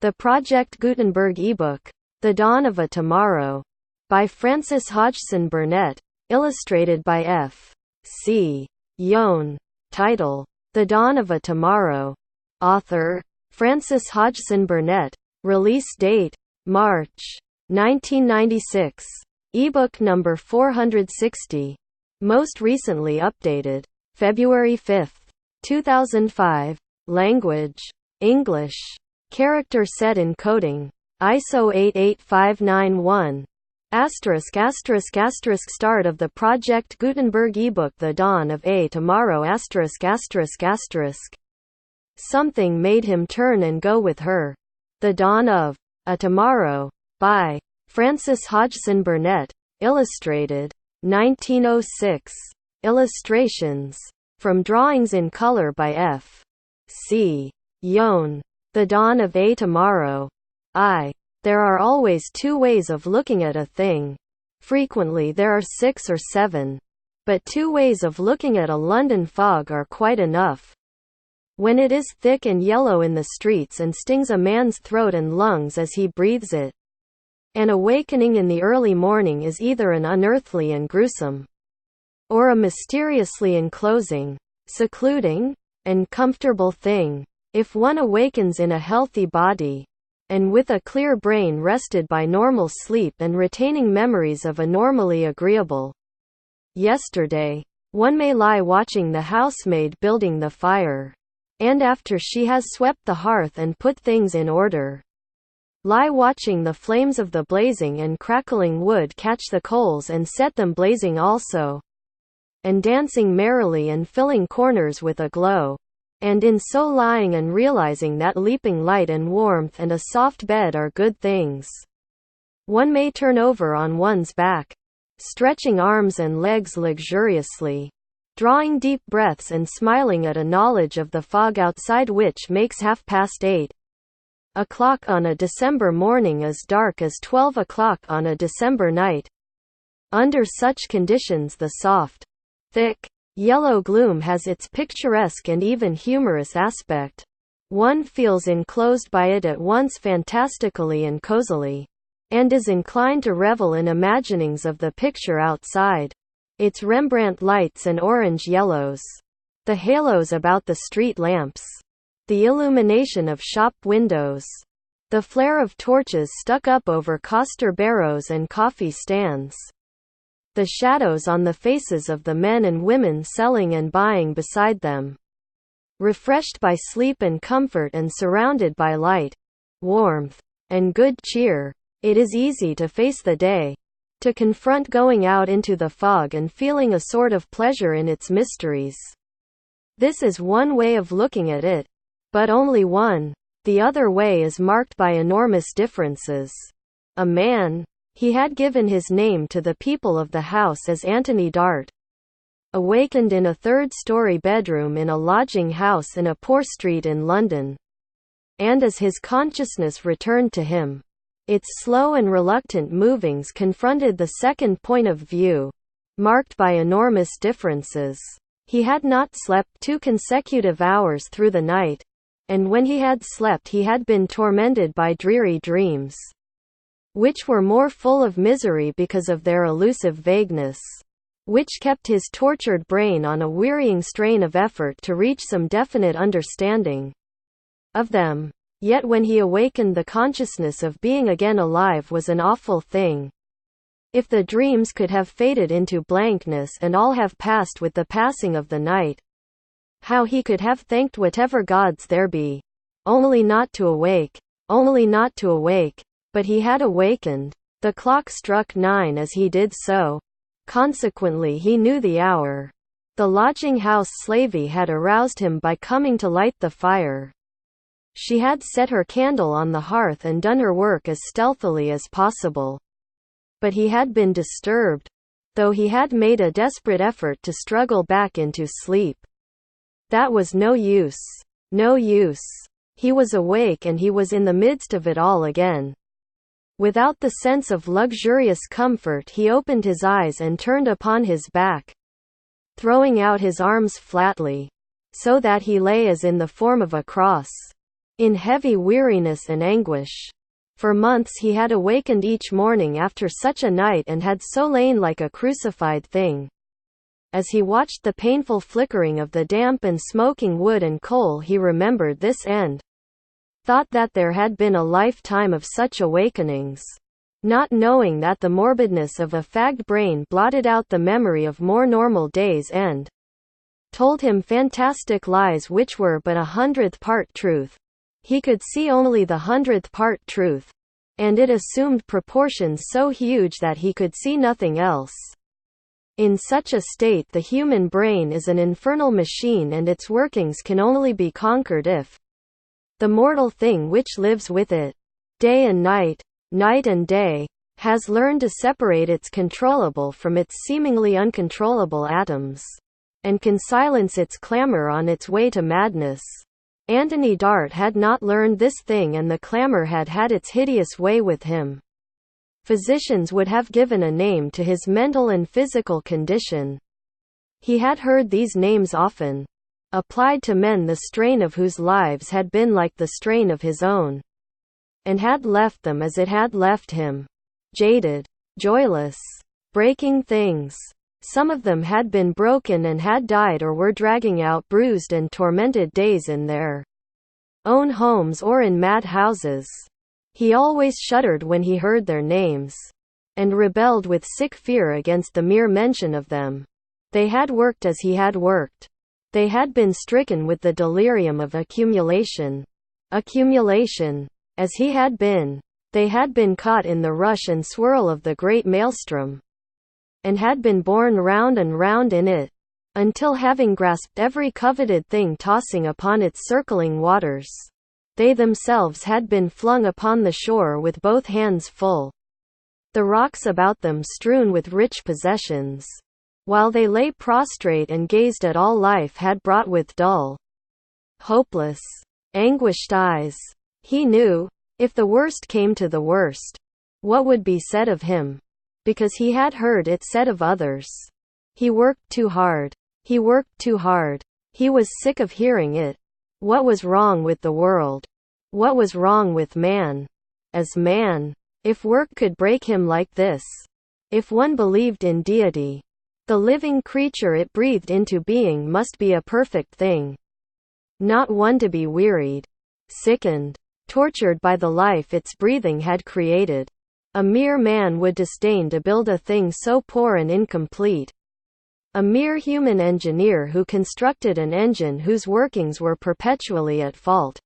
The Project Gutenberg ebook, The Dawn of a Tomorrow, by Frances Hodgson Burnett, illustrated by F. C. Yohn. Title: The Dawn of a Tomorrow. Author: Frances Hodgson Burnett. Release date: March 1996. Ebook number 460. Most recently updated February 5, 2005. Language: English. Character set encoding: ISO 88591. ****** Start of the Project Gutenberg ebook The Dawn of a Tomorrow ******. Something made him turn and go with her. The Dawn of a Tomorrow, by Frances Hodgson Burnett. Illustrated. 1906. Illustrations from drawings in color by F. C. Yohn. The Dawn of a Tomorrow. There are always two ways of looking at a thing. Frequently there are 6 or 7. But 2 ways of looking at a London fog are quite enough. When it is thick and yellow in the streets and stings a man's throat and lungs as he breathes it. An awakening in the early morning is either an unearthly and gruesome, or a mysteriously enclosing, secluding, and comfortable thing. If one awakens in a healthy body, and with a clear brain rested by normal sleep and retaining memories of a normally agreeable yesterday, one may lie watching the housemaid building the fire, and after she has swept the hearth and put things in order, lie watching the flames of the blazing and crackling wood catch the coals and set them blazing also, and dancing merrily and filling corners with a glow. And in so lying and realizing that leaping light and warmth and a soft bed are good things, one may turn over on one's back, stretching arms and legs luxuriously, drawing deep breaths and smiling at a knowledge of the fog outside which makes 8:30 on a December morning as dark as 12 o'clock on a December night. Under such conditions the soft, thick, yellow gloom has its picturesque and even humorous aspect. One feels enclosed by it at once fantastically and cozily, and is inclined to revel in imaginings of the picture outside. Its Rembrandt lights and orange yellows, the halos about the street lamps, the illumination of shop windows, the flare of torches stuck up over coster barrows and coffee stands, the shadows on the faces of the men and women selling and buying beside them. Refreshed by sleep and comfort and surrounded by light, warmth, and good cheer, it is easy to face the day, to confront going out into the fog and feeling a sort of pleasure in its mysteries. This is one way of looking at it, but only one. The other way is marked by enormous differences. A man, he had given his name to the people of the house as Anthony Dart, awakened in a third-story bedroom in a lodging house in a poor street in London. And as his consciousness returned to him, its slow and reluctant movings confronted the second point of view, marked by enormous differences. He had not slept 2 consecutive hours through the night, and when he had slept he had been tormented by dreary dreams, which were more full of misery because of their elusive vagueness, which kept his tortured brain on a wearying strain of effort to reach some definite understanding of them. Yet when he awakened, the consciousness of being again alive was an awful thing. If the dreams could have faded into blankness and all have passed with the passing of the night, how he could have thanked whatever gods there be, only not to awake, but he had awakened. The clock struck 9 as he did so. Consequently he knew the hour. The lodging-house slavey had aroused him by coming to light the fire. She had set her candle on the hearth and done her work as stealthily as possible. But he had been disturbed, though he had made a desperate effort to struggle back into sleep. That was no use. No use. He was awake and he was in the midst of it all again. Without the sense of luxurious comfort, he opened his eyes and turned upon his back, throwing out his arms flatly, so that he lay as in the form of a cross. in heavy weariness and anguish. For months he had awakened each morning after such a night and had so lain like a crucified thing. As he watched the painful flickering of the damp and smoking wood and coal, he remembered this and thought that there had been a lifetime of such awakenings, not knowing that the morbidness of a fagged brain blotted out the memory of more normal days and told him fantastic lies which were but 100th part truth. He could see only the 100th part truth, and it assumed proportions so huge that he could see nothing else. In such a state, the human brain is an infernal machine, and its workings can only be conquered if the mortal thing which lives with it, day and night, night and day, has learned to separate its controllable from its seemingly uncontrollable atoms, and can silence its clamor on its way to madness. Anthony Dart had not learned this thing, and the clamor had had its hideous way with him. Physicians would have given a name to his mental and physical condition. He had heard these names often applied to men the strain of whose lives had been like the strain of his own, and had left them as it had left him, jaded, joyless, breaking things. Some of them had been broken and had died, or were dragging out bruised and tormented days in their own homes or in mad houses. He always shuddered when he heard their names, and rebelled with sick fear against the mere mention of them. They had worked as he had worked. They had been stricken with the delirium of accumulation. Accumulation. As he had been. They had been caught in the rush and swirl of the great maelstrom, and had been borne round and round in it, until having grasped every coveted thing tossing upon its circling waters, they themselves had been flung upon the shore with both hands full, the rocks about them strewn with rich possessions, while they lay prostrate and gazed at all life had brought with dull, hopeless, anguished eyes. He knew, if the worst came to the worst, what would be said of him, because he had heard it said of others. He worked too hard. He worked too hard. He was sick of hearing it. What was wrong with the world? What was wrong with man? As man, if work could break him like this, if one believed in deity, the living creature it breathed into being must be a perfect thing, not one to be wearied, sickened, tortured by the life its breathing had created. A mere man would disdain to build a thing so poor and incomplete. A mere human engineer who constructed an engine whose workings were perpetually at fault,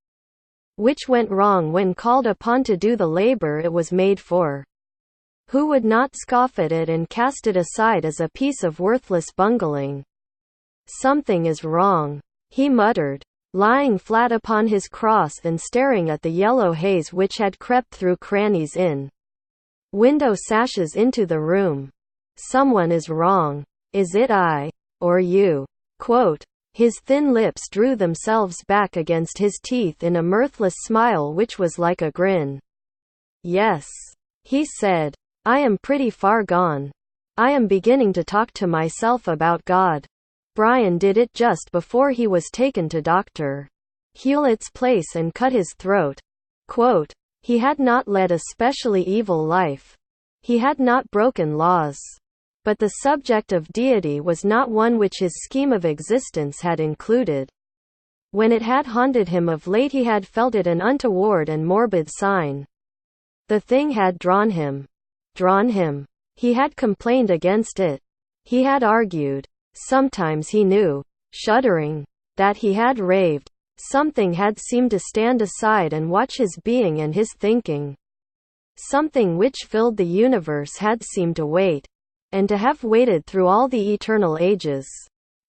which went wrong when called upon to do the labor it was made for, who would not scoff at it and cast it aside as a piece of worthless bungling. Something is wrong, he muttered, lying flat upon his cross and staring at the yellow haze which had crept through crannies in window sashes into the room. Someone is wrong. Is it I? Or you? Quote. His thin lips drew themselves back against his teeth in a mirthless smile which was like a grin. Yes, he said. I am pretty far gone. I am beginning to talk to myself about God. Brian did it just before he was taken to Dr. Hewlett's place and cut his throat. Quote. He had not led a specially evil life. He had not broken laws. But the subject of deity was not one which his scheme of existence had included. When it had haunted him of late, he had felt it an untoward and morbid sign. The thing had drawn him. Drawn him. He had complained against it. He had argued. Sometimes he knew, shuddering, that he had raved. Something had seemed to stand aside and watch his being and his thinking. Something which filled the universe had seemed to wait, and to have waited through all the eternal ages,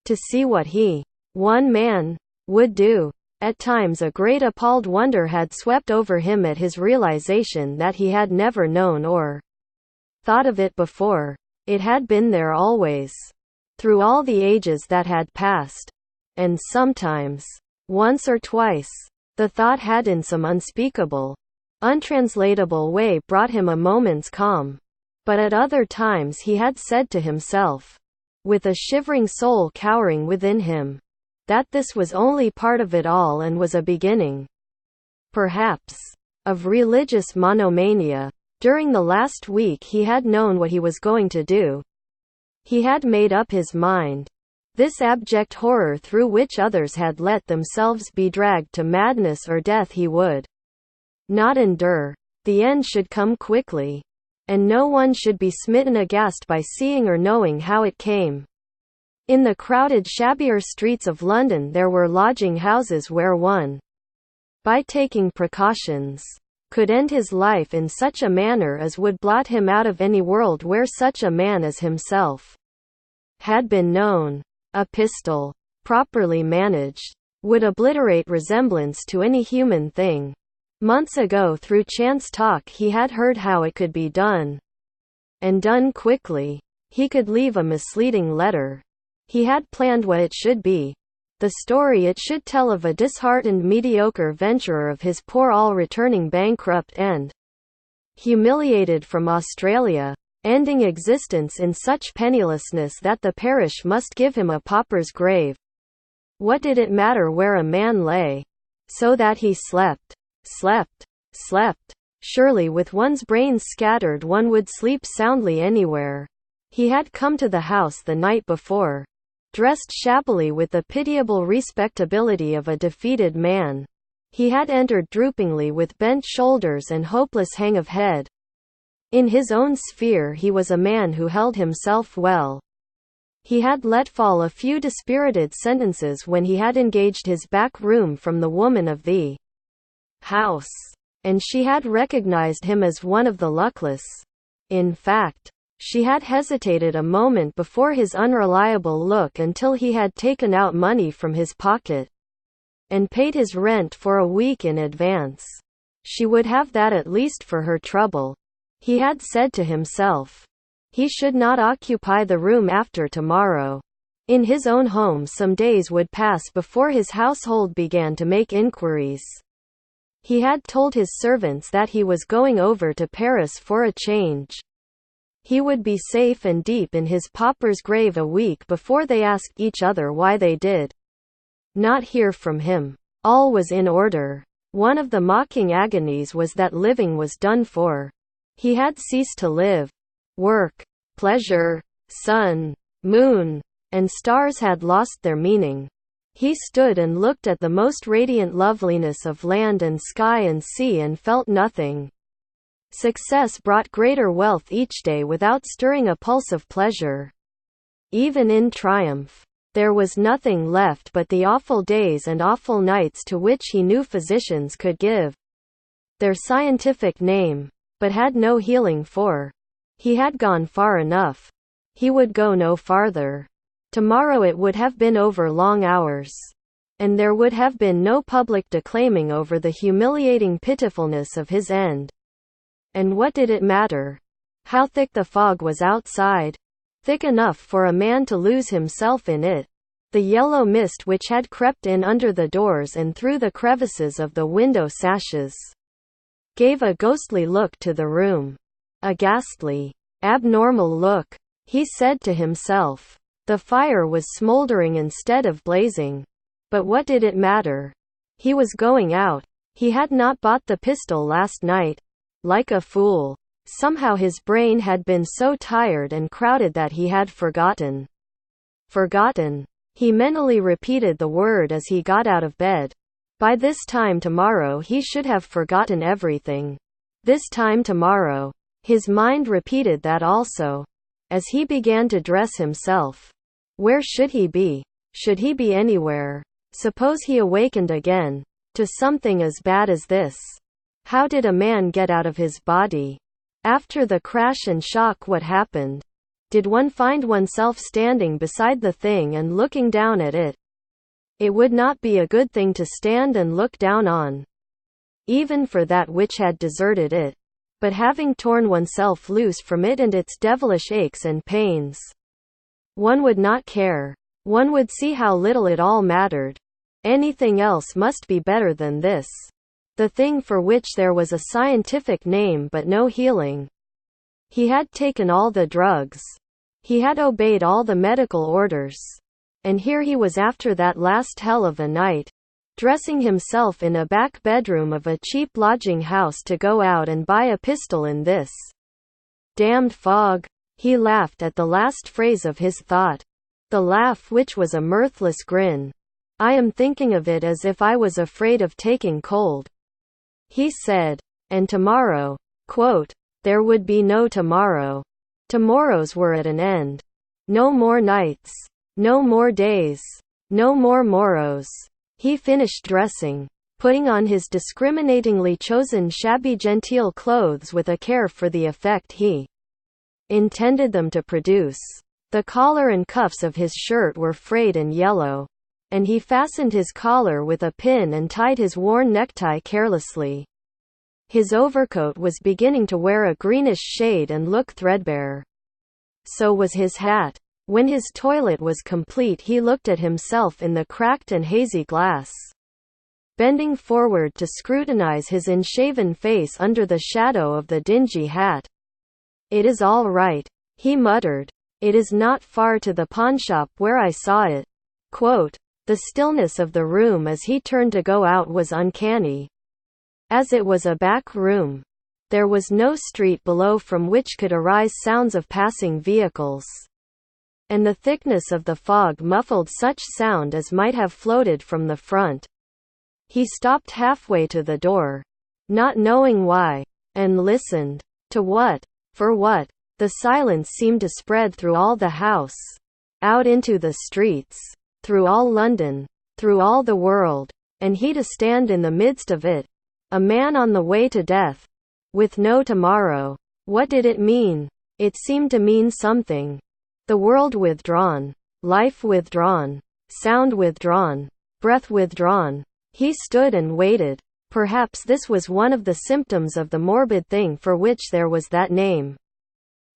to see what he, one man, would do. At times a great appalled wonder had swept over him at his realization that he had never known or thought of it before. It had been there always, through all the ages that had passed. And sometimes, once or twice, the thought had in some unspeakable, untranslatable way brought him a moment's calm. But at other times he had said to himself, with a shivering soul cowering within him, that this was only part of it all and was a beginning. perhaps, of religious monomania. During the last week he had known what he was going to do. He had made up his mind. This abject horror through which others had let themselves be dragged to madness or death he would not endure. The end should come quickly, and no one should be smitten aghast by seeing or knowing how it came. In the crowded, shabbier streets of London there were lodging houses where one, by taking precautions, could end his life in such a manner as would blot him out of any world where such a man as himself had been known. A pistol, properly managed, would obliterate resemblance to any human thing. Months ago through chance talk he had heard how it could be done, and done quickly. He could leave a misleading letter. He had planned what it should be, the story it should tell of a disheartened mediocre venturer of his poor all returning bankrupt and humiliated from Australia, ending existence in such pennilessness that the parish must give him a pauper's grave. What did it matter where a man lay? So that he slept. Surely with one's brains scattered one would sleep soundly anywhere. He had come to the house the night before, dressed shabbily with the pitiable respectability of a defeated man. He had entered droopingly with bent shoulders and hopeless hang of head. In his own sphere he was a man who held himself well. He had let fall a few dispirited sentences when he had engaged his back room from the woman of the house, and she had recognized him as one of the luckless. In fact, she had hesitated a moment before his unreliable look until he had taken out money from his pocket and paid his rent for a week in advance. She would have that at least for her trouble. He had said to himself. He should not occupy the room after tomorrow. In his own home some days would pass before his household began to make inquiries. He had told his servants that he was going over to Paris for a change. He would be safe and deep in his pauper's grave a week before they asked each other why they did not hear from him. All was in order. One of the mocking agonies was that living was done for. He had ceased to live. Work, pleasure, sun, moon, and stars had lost their meaning. He stood and looked at the most radiant loveliness of land and sky and sea and felt nothing. Success brought greater wealth each day without stirring a pulse of pleasure. Even in triumph, there was nothing left but the awful days and awful nights to which he knew physicians could give their scientific name, but had no healing for. He had gone far enough. He would go no farther. Tomorrow it would have been over long hours, and there would have been no public declaiming over the humiliating pitifulness of his end. And what did it matter? How thick the fog was outside? Thick enough for a man to lose himself in it. The yellow mist which had crept in under the doors and through the crevices of the window sashes gave a ghostly look to the room. A ghastly, abnormal look, he said to himself. The fire was smoldering instead of blazing. But what did it matter? He was going out. He had not bought the pistol last night. Like a fool. Somehow his brain had been so tired and crowded that he had forgotten. Forgotten. He mentally repeated the word as he got out of bed. By this time tomorrow he should have forgotten everything. This time tomorrow. His mind repeated that also. As he began to dress himself. Where should he be? Should he be anywhere? Suppose he awakened again to something as bad as this. How did a man get out of his body? After the crash and shock, what happened? Did one find oneself standing beside the thing and looking down at it? It would not be a good thing to stand and look down on, even for that which had deserted it. But having torn oneself loose from it and its devilish aches and pains, one would not care. One would see how little it all mattered. Anything else must be better than this. The thing for which there was a scientific name but no healing. He had taken all the drugs. He had obeyed all the medical orders. And here he was after that last hell of a night. dressing himself in a back bedroom of a cheap lodging house to go out and buy a pistol in this damned fog. He laughed at the last phrase of his thought. The laugh which was a mirthless grin. I am thinking of it as if I was afraid of taking cold, he said. And tomorrow, quote, there would be no tomorrow. Tomorrows were at an end. No more nights. No more days. No more morrows. He finished dressing, putting on his discriminatingly chosen shabby genteel clothes with a care for the effect he intended them to produce. The collar and cuffs of his shirt were frayed and yellow, and he fastened his collar with a pin and tied his worn necktie carelessly. His overcoat was beginning to wear a greenish shade and look threadbare. So was his hat. When his toilet was complete, he looked at himself in the cracked and hazy glass, bending forward to scrutinize his unshaven face under the shadow of the dingy hat. It is all right, he muttered. It is not far to the pawnshop where I saw it. Quote, the stillness of the room as he turned to go out was uncanny. As it was a back room, there was no street below from which could arise sounds of passing vehicles, and the thickness of the fog muffled such sound as might have floated from the front. He stopped halfway to the door, not knowing why, and listened. To what? For what? The silence seemed to spread through all the house, out into the streets, through all London, through all the world, and he to stand in the midst of it, a man on the way to death, with no tomorrow. What did it mean? It seemed to mean something. The world withdrawn, life withdrawn, sound withdrawn, breath withdrawn. He stood and waited. Perhaps this was one of the symptoms of the morbid thing for which there was that name.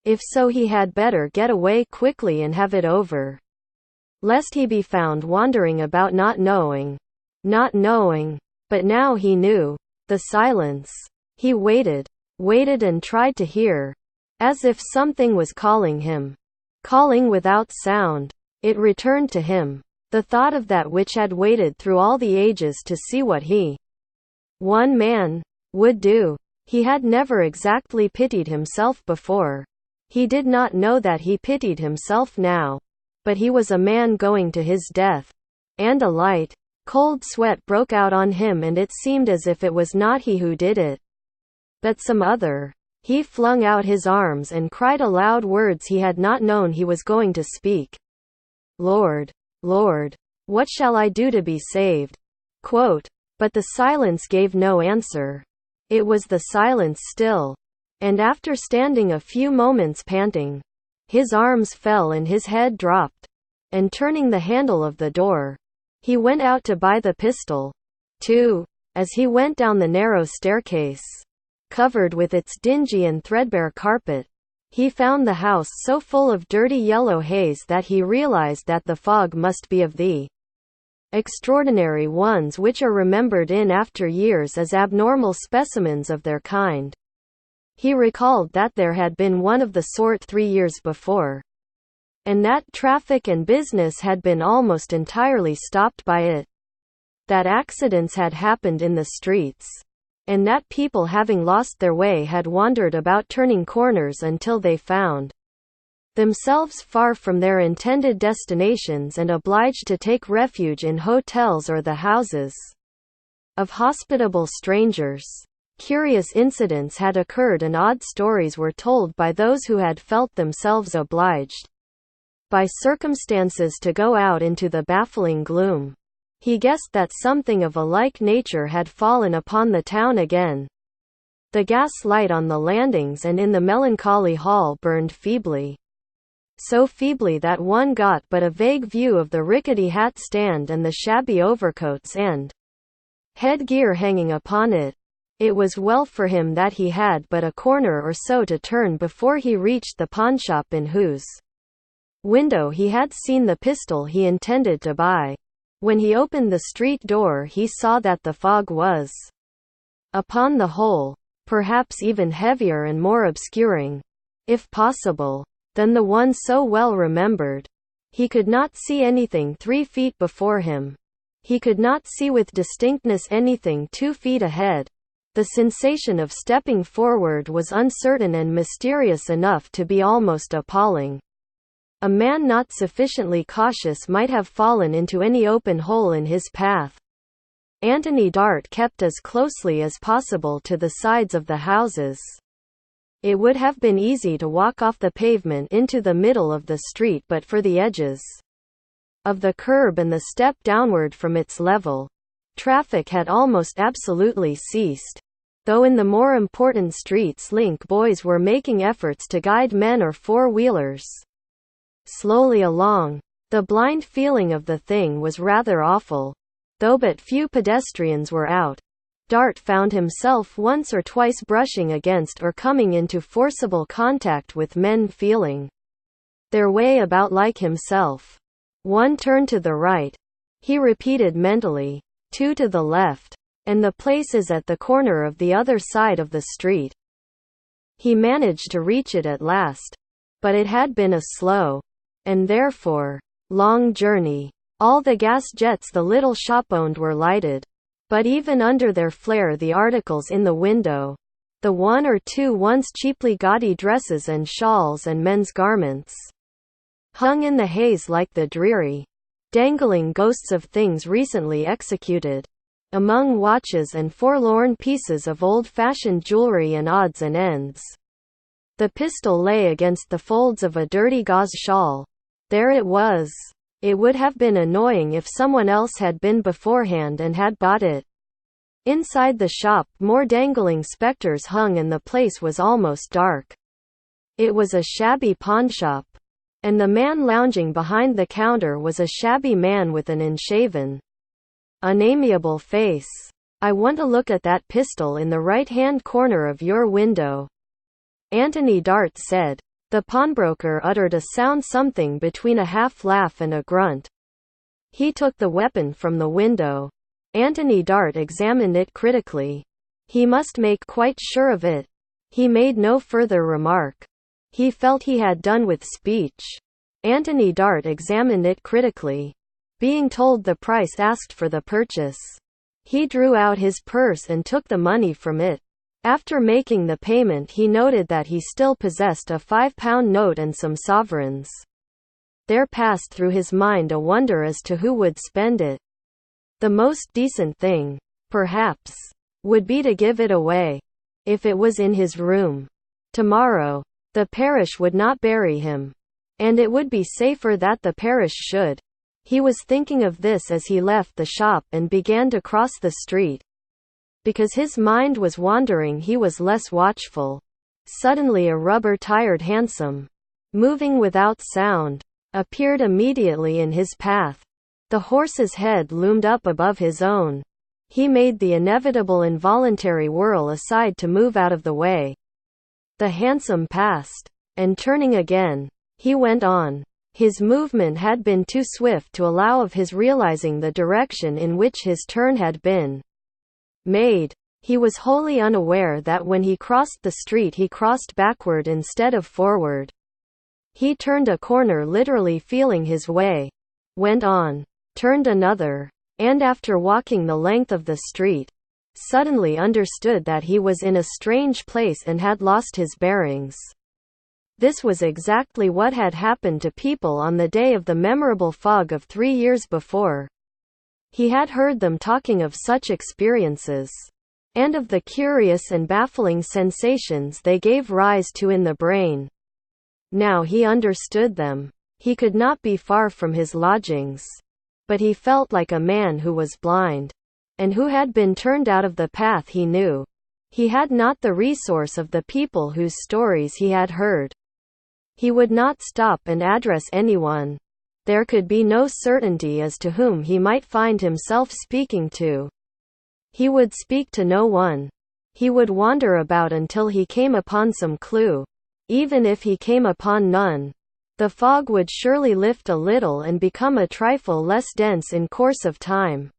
If so, he had better get away quickly and have it over, lest he be found wandering about not knowing. But now he knew. The silence. He waited and tried to hear, as if something was calling him. Calling without sound. It returned to him, the thought of that which had waited through all the ages to see what he, one man, would do. He had never exactly pitied himself before. He did not know that he pitied himself now. But he was a man going to his death. And a light, cold sweat broke out on him, and it seemed as if it was not he who did it, but some other. He flung out his arms and cried aloud words he had not known he was going to speak. Lord, Lord, what shall I do to be saved? Quote, but the silence gave no answer. It was the silence still. And after standing a few moments panting, his arms fell and his head dropped. And turning the handle of the door, he went out to buy the pistol. Too, as he went down the narrow staircase, covered with its dingy and threadbare carpet, he found the house so full of dirty yellow haze that he realized that the fog must be of the extraordinary ones which are remembered in after years as abnormal specimens of their kind. He recalled that there had been one of the sort 3 years before, and that traffic and business had been almost entirely stopped by it. That accidents had happened in the streets, and that people having lost their way had wandered about turning corners until they found themselves far from their intended destinations and obliged to take refuge in hotels or the houses of hospitable strangers. Curious incidents had occurred and odd stories were told by those who had felt themselves obliged by circumstances to go out into the baffling gloom. He guessed that something of a like nature had fallen upon the town again. The gas light on the landings and in the melancholy hall burned feebly. So feebly that one got but a vague view of the rickety hat stand and the shabby overcoats and headgear hanging upon it. It was well for him that he had but a corner or so to turn before he reached the pawnshop in whose window he had seen the pistol he intended to buy. When he opened the street door, he saw that the fog was, upon the whole, perhaps even heavier and more obscuring, if possible, than the one so well remembered. He could not see anything 3 feet before him. He could not see with distinctness anything 2 feet ahead. The sensation of stepping forward was uncertain and mysterious enough to be almost appalling. A man not sufficiently cautious might have fallen into any open hole in his path. Anthony Dart kept as closely as possible to the sides of the houses. It would have been easy to walk off the pavement into the middle of the street but for the edges of the curb and the step downward from its level. Traffic had almost absolutely ceased, though in the more important streets link boys were making efforts to guide men or four-wheelers slowly along. The blind feeling of the thing was rather awful, though but few pedestrians were out. Dart found himself once or twice brushing against or coming into forcible contact with men feeling their way about like himself. 1 turn to the right, he repeated mentally, 2 to the left, and the place is at the corner of the other side of the street. He managed to reach it at last, but it had been a slow, and therefore, long journey. All the gas jets the little shop owned were lighted, but even under their flare the articles in the window, the 1 or 2 once cheaply gaudy dresses and shawls and men's garments, hung in the haze like the dreary, dangling ghosts of things recently executed. Among watches and forlorn pieces of old-fashioned jewelry and odds and ends, the pistol lay against the folds of a dirty gauze shawl. There it was. It would have been annoying if someone else had been beforehand and had bought it. Inside the shop more dangling specters hung and the place was almost dark. It was a shabby pawnshop, and the man lounging behind the counter was a shabby man with an unshaven, unamiable face. "I want to look at that pistol in the right-hand corner of your window," Anthony Dart said. The pawnbroker uttered a sound something between a half-laugh and a grunt. He took the weapon from the window. Anthony Dart examined it critically. He must make quite sure of it. He made no further remark. He felt he had done with speech. Anthony Dart examined it critically, being told the price asked for the purchase. He drew out his purse and took the money from it. After making the payment he noted that he still possessed a £5 note and some sovereigns. There passed through his mind a wonder as to who would spend it. The most decent thing, perhaps, would be to give it away. If it was in his room tomorrow, the parish would not bury him, and it would be safer that the parish should. He was thinking of this as he left the shop and began to cross the street. Because his mind was wandering he was less watchful. Suddenly a rubber-tired hansom, moving without sound, appeared immediately in his path. The horse's head loomed up above his own. He made the inevitable involuntary whirl aside to move out of the way. The hansom passed, and turning again, he went on. His movement had been too swift to allow of his realizing the direction in which his turn had been made. He was wholly unaware that when he crossed the street he crossed backward instead of forward. He turned a corner literally feeling his way, went on, turned another, and after walking the length of the street, suddenly understood that he was in a strange place and had lost his bearings. This was exactly what had happened to people on the day of the memorable fog of 3 years before. He had heard them talking of such experiences, and of the curious and baffling sensations they gave rise to in the brain. Now he understood them. He could not be far from his lodgings, but he felt like a man who was blind, and who had been turned out of the path he knew. He had not the resource of the people whose stories he had heard. He would not stop and address anyone. There could be no certainty as to whom he might find himself speaking to. He would speak to no one. He would wander about until he came upon some clue. Even if he came upon none, the fog would surely lift a little and become a trifle less dense in course of time.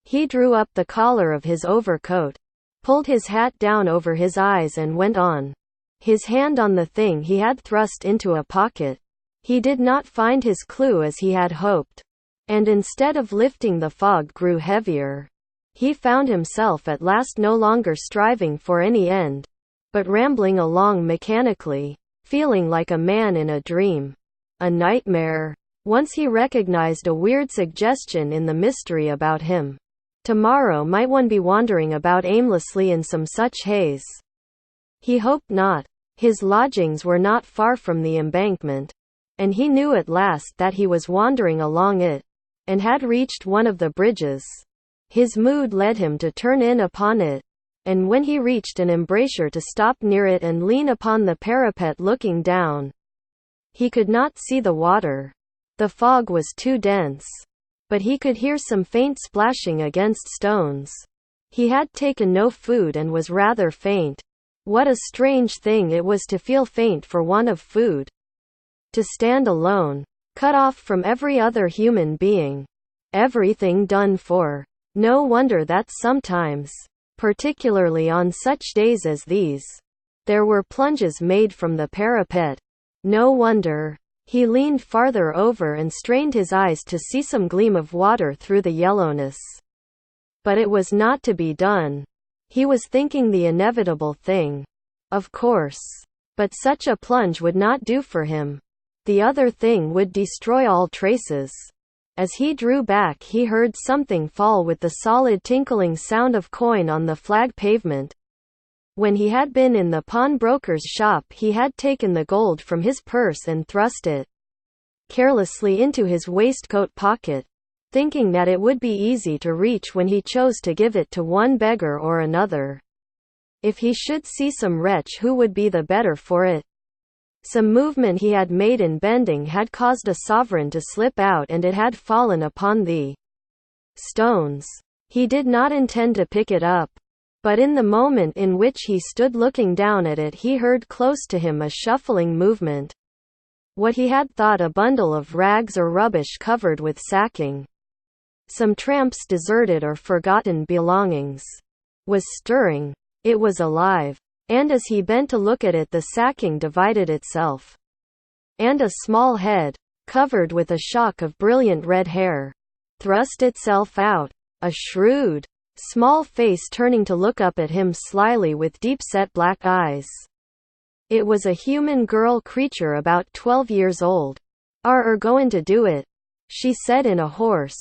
He drew up the collar of his overcoat, pulled his hat down over his eyes and went on, his hand on the thing he had thrust into a pocket. He did not find his clue as he had hoped. And instead of lifting, the fog grew heavier. He found himself at last no longer striving for any end, but rambling along mechanically, feeling like a man in a dream. A nightmare. Once he recognized a weird suggestion in the mystery about him. Tomorrow might one be wandering about aimlessly in some such haze? He hoped not. His lodgings were not far from the embankment, and he knew at last that he was wandering along it, and had reached one of the bridges. His mood led him to turn in upon it, and when he reached an embrasure to stop near it and lean upon the parapet looking down, he could not see the water. The fog was too dense, but he could hear some faint splashing against stones. He had taken no food and was rather faint. What a strange thing it was to feel faint for want of food. To stand alone, cut off from every other human being. Everything done for. No wonder that sometimes, particularly on such days as these, there were plunges made from the parapet. No wonder. He leaned farther over and strained his eyes to see some gleam of water through the yellowness. But it was not to be done. He was thinking the inevitable thing. Of course. But such a plunge would not do for him. The other thing would destroy all traces. As he drew back, he heard something fall with the solid tinkling sound of coin on the flag pavement. When he had been in the pawnbroker's shop, he had taken the gold from his purse and thrust it carelessly into his waistcoat pocket, thinking that it would be easy to reach when he chose to give it to one beggar or another. If he should see some wretch who would be the better for it. Some movement he had made in bending had caused a sovereign to slip out, and it had fallen upon the stones. He did not intend to pick it up, but in the moment in which he stood looking down at it, he heard close to him a shuffling movement. What he had thought a bundle of rags or rubbish covered with sacking, some tramp's deserted or forgotten belongings, was stirring. It was alive. And as he bent to look at it, the sacking divided itself, and a small head, covered with a shock of brilliant red hair, thrust itself out, a shrewd, small face turning to look up at him slyly with deep-set black eyes. It was a human girl creature about 12 years old. "Are goin' to do it?" she said in a hoarse,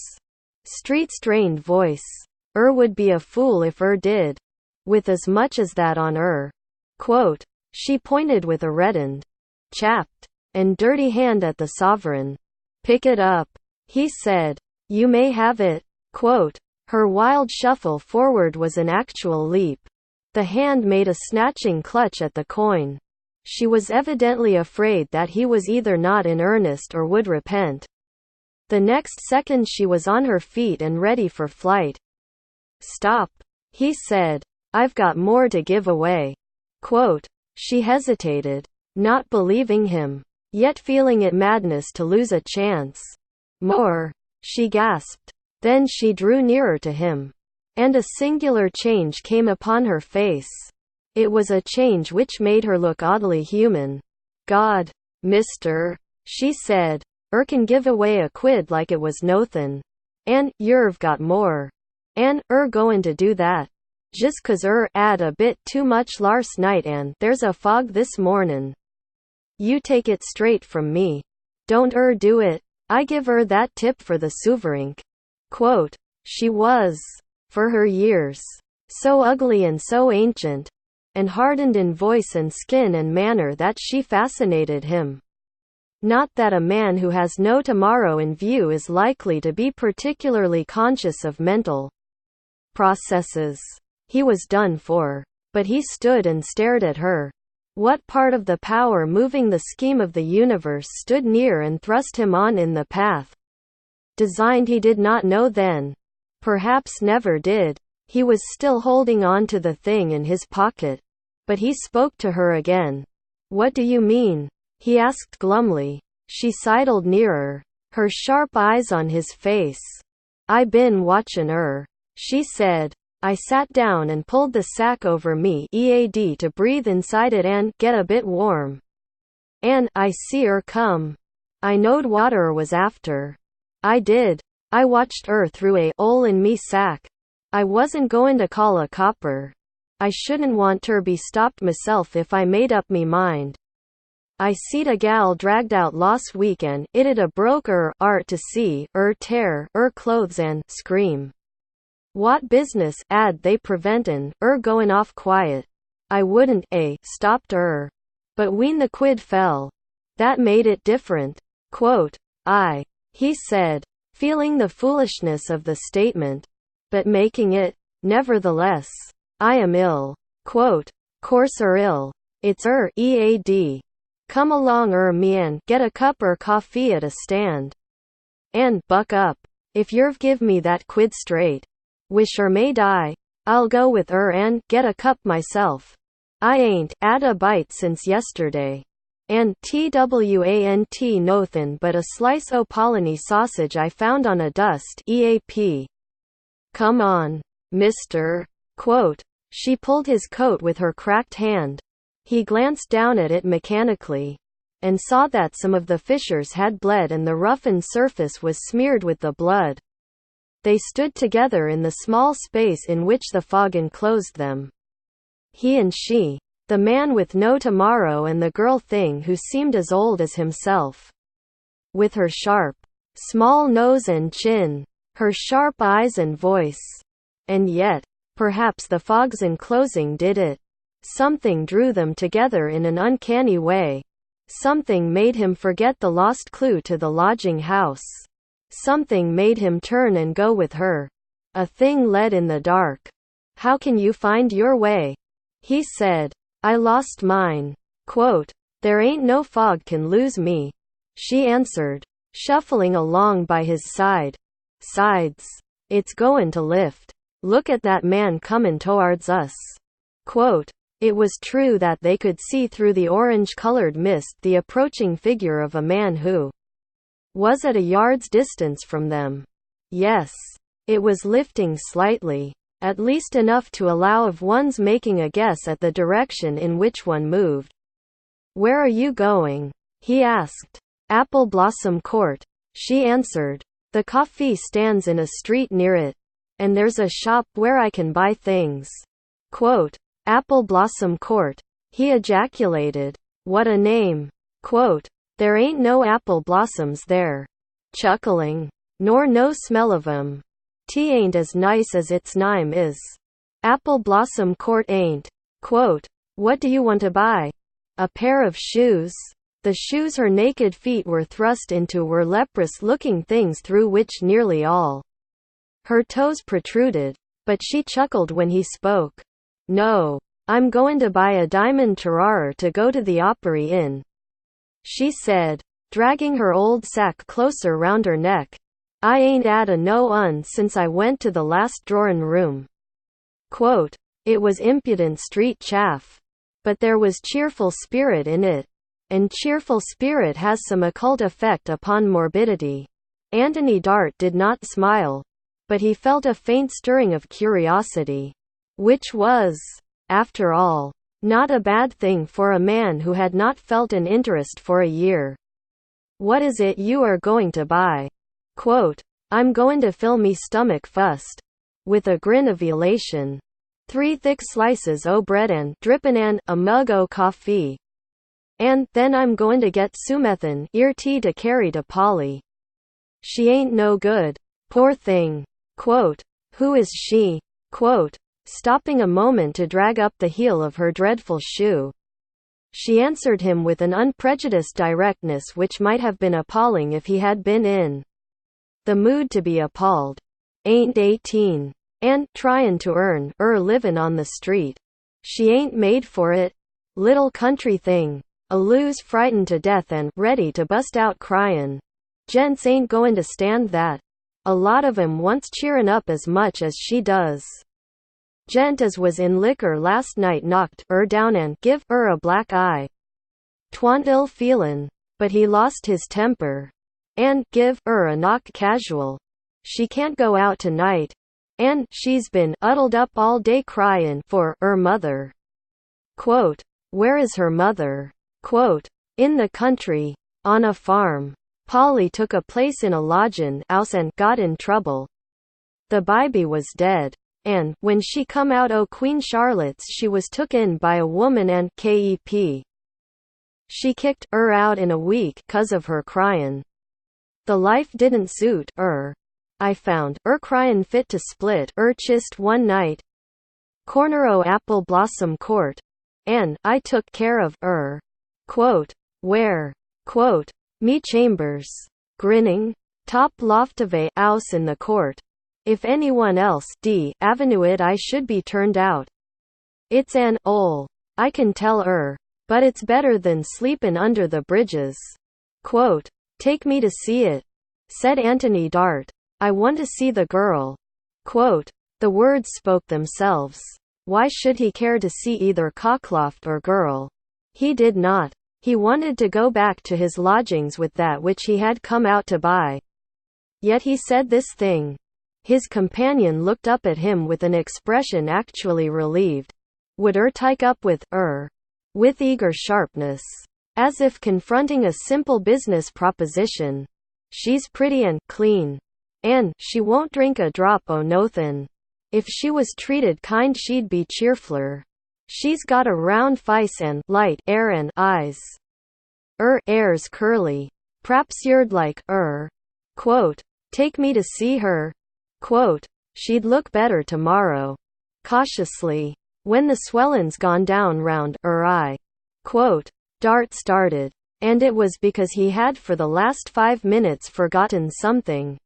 street-strained voice. Would be a fool if did. With as much as that on Quote. She pointed with a reddened, chapped, and dirty hand at the sovereign. "Pick it up," he said. "You may have it." Quote. Her wild shuffle forward was an actual leap. The hand made a snatching clutch at the coin. She was evidently afraid that he was either not in earnest or would repent. The next second she was on her feet and ready for flight. "Stop," he said. "I've got more to give away." Quote. She hesitated, not believing him, yet feeling it madness to lose a chance. "More," she gasped. Then she drew nearer to him, and a singular change came upon her face. It was a change which made her look oddly human. "God, mister," she said, can give away a quid like it was nothin'. An' you've got more. An' goin' to do that. Just 'cause 'ad a bit too much larst night an' there's a fog this mornin'. You take it straight from me. Don't do it. I give that tip for the souverink." Quote. She was, for her years, so ugly and so ancient, and hardened in voice and skin and manner that she fascinated him. Not that a man who has no tomorrow in view is likely to be particularly conscious of mental processes. He was done for. But he stood and stared at her. What part of the power moving the scheme of the universe stood near and thrust him on in the path designed he did not know then. Perhaps never did. He was still holding on to the thing in his pocket. But he spoke to her again. "What do you mean?" he asked glumly. She sidled nearer, her sharp eyes on his face. "I been watchin' she said. "I sat down and pulled the sack over me to breathe inside it and get a bit warm. An' I see come. I knowed what was after. I did." I watched her through a hole in me sack. I wasn't going to call a copper. I shouldn't want ter be stopped myself if I made up me mind. I seed a gal dragged out last weekend, it'd a broke art to see, tear, clothes and scream. What business, ad they preventin', goin' off quiet. I wouldn't, stopped But when the quid fell, that made it different. Quote, he said, feeling the foolishness of the statement, but making it, nevertheless. I am ill. Quote, course ill. It's EAD. Come along me and get a cup coffee at a stand. And buck up. If you've give me that quid straight. Wish may die. I'll go with and get a cup myself. I ain't 'ad a bite since yesterday. And twant nothin' but a slice o' Polony sausage I found on a dust EAP. Come on, mister. Quote, she pulled his coat with her cracked hand. He glanced down at it mechanically, and saw that some of the fissures had bled and the roughened surface was smeared with the blood. They stood together in the small space in which the fog enclosed them. He and she, the man with no tomorrow and the girl thing who seemed as old as himself. With her sharp, small nose and chin, her sharp eyes and voice. And yet, perhaps the fog's enclosing did it. Something drew them together in an uncanny way. Something made him forget the lost clue to the lodging house. Something made him turn and go with her. A thing led in the dark. How can you find your way? He said. I lost mine. Quote, there ain't no fog can lose me. She answered, shuffling along by his side. Sides. It's goin' to lift. Look at that man comin' towards us. Quote, it was true that they could see through the orange-colored mist the approaching figure of a man who was at a yard's distance from them. Yes. It was lifting slightly, at least enough to allow of one's making a guess at the direction in which one moved. Where are you going? He asked. Apple Blossom Court. She answered. The coffee stands in a street near it. And there's a shop where I can buy things. Quote, Apple Blossom Court. He ejaculated. What a name. Quote, there ain't no apple blossoms there. Chuckling. Nor no smell of 'em. Tea ain't as nice as its name is. Apple Blossom Court ain't. Quote, what do you want to buy? A pair of shoes. The shoes her naked feet were thrust into were leprous-looking things through which nearly all her toes protruded, but she chuckled when he spoke. No. I'm going to buy a diamond tiarar to go to the Opry Inn. She said, dragging her old sack closer round her neck. I ain't 'ad a no-un since I went to the last drawin' room. Quote, it was impudent street chaff. But there was cheerful spirit in it. And cheerful spirit has some occult effect upon morbidity. Anthony Dart did not smile. But he felt a faint stirring of curiosity. Which was, after all, not a bad thing for a man who had not felt an interest for a year. What is it you are going to buy? Quote, I'm going to fill me stomach fust. With a grin of elation. 3 thick slices o' bread and drippin' and a mug o' coffee. And then I'm going to get Sumethan ear tea to carry to Polly. She ain't no good. Poor thing. Quote, who is she? Quote, stopping a moment to drag up the heel of her dreadful shoe. She answered him with an unprejudiced directness which might have been appalling if he had been in the mood to be appalled. Ain't 18. And tryin' to earn livin' on the street. She ain't made for it. Little country thing. A loose frightened to death and ready to bust out cryin'. Gents ain't goin' to stand that. A lot of 'em wants cheerin' up as much as she does. Gent as was in liquor last night knocked down and give a black eye. 'Twant ill feelin', but he lost his temper. And give a knock casual. She can't go out tonight. And she's been 'uddled up all day cryin' for mother. Quote, where is her mother? Quote, in the country. On a farm. Polly took a place in a lodgin' 'ouse and got in trouble. The baby was dead. And, when she come out o' Queen Charlotte's she was took in by a woman and kep. She kicked 'er out in a week 'cause of her cryin'. The life didn't suit 'er. I found 'er cryin' fit to split 'er chist one night. Corner o' Apple Blossom Court. An' I took care of 'er. Quote, where? Quote, me chambers. Grinning. Top loft of a 'ouse in the court. If anyone else d avenue it I should be turned out. It's an 'ole. I can tell 'er. But it's better than sleepin' under the bridges. Quote, take me to see it, said Anthony Dart. I want to see the girl. Quote, the words spoke themselves. Why should he care to see either cockloft or girl? He did not. He wanted to go back to his lodgings with that which he had come out to buy. Yet he said this thing. His companion looked up at him with an expression actually relieved. Would take up with with eager sharpness, as if confronting a simple business proposition. She's pretty and clean. And she won't drink a drop o' nothin'. If she was treated kind she'd be cheerfler. She's got a round face and light air and eyes. 'Air's curly. P'raps you'd like Quote, take me to see her. Quote, she'd look better tomorrow. Cautiously. When the swellin's gone down round eye. Quote, Dart started. And it was because he had for the last 5 minutes forgotten something.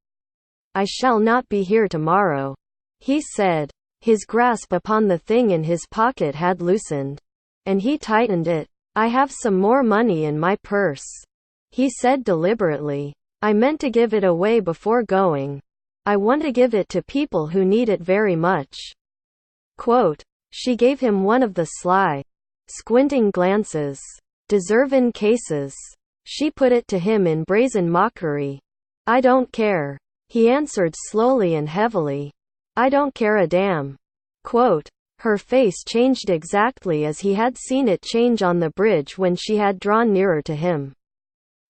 I shall not be here tomorrow, he said. His grasp upon the thing in his pocket had loosened. And he tightened it. I have some more money in my purse, he said deliberately. I meant to give it away before going. I want to give it to people who need it very much. Quote, she gave him one of the sly, squinting glances. Deservin' cases. She put it to him in brazen mockery. I don't care, he answered slowly and heavily. I don't care a damn. Quote, her face changed exactly as he had seen it change on the bridge when she had drawn nearer to him.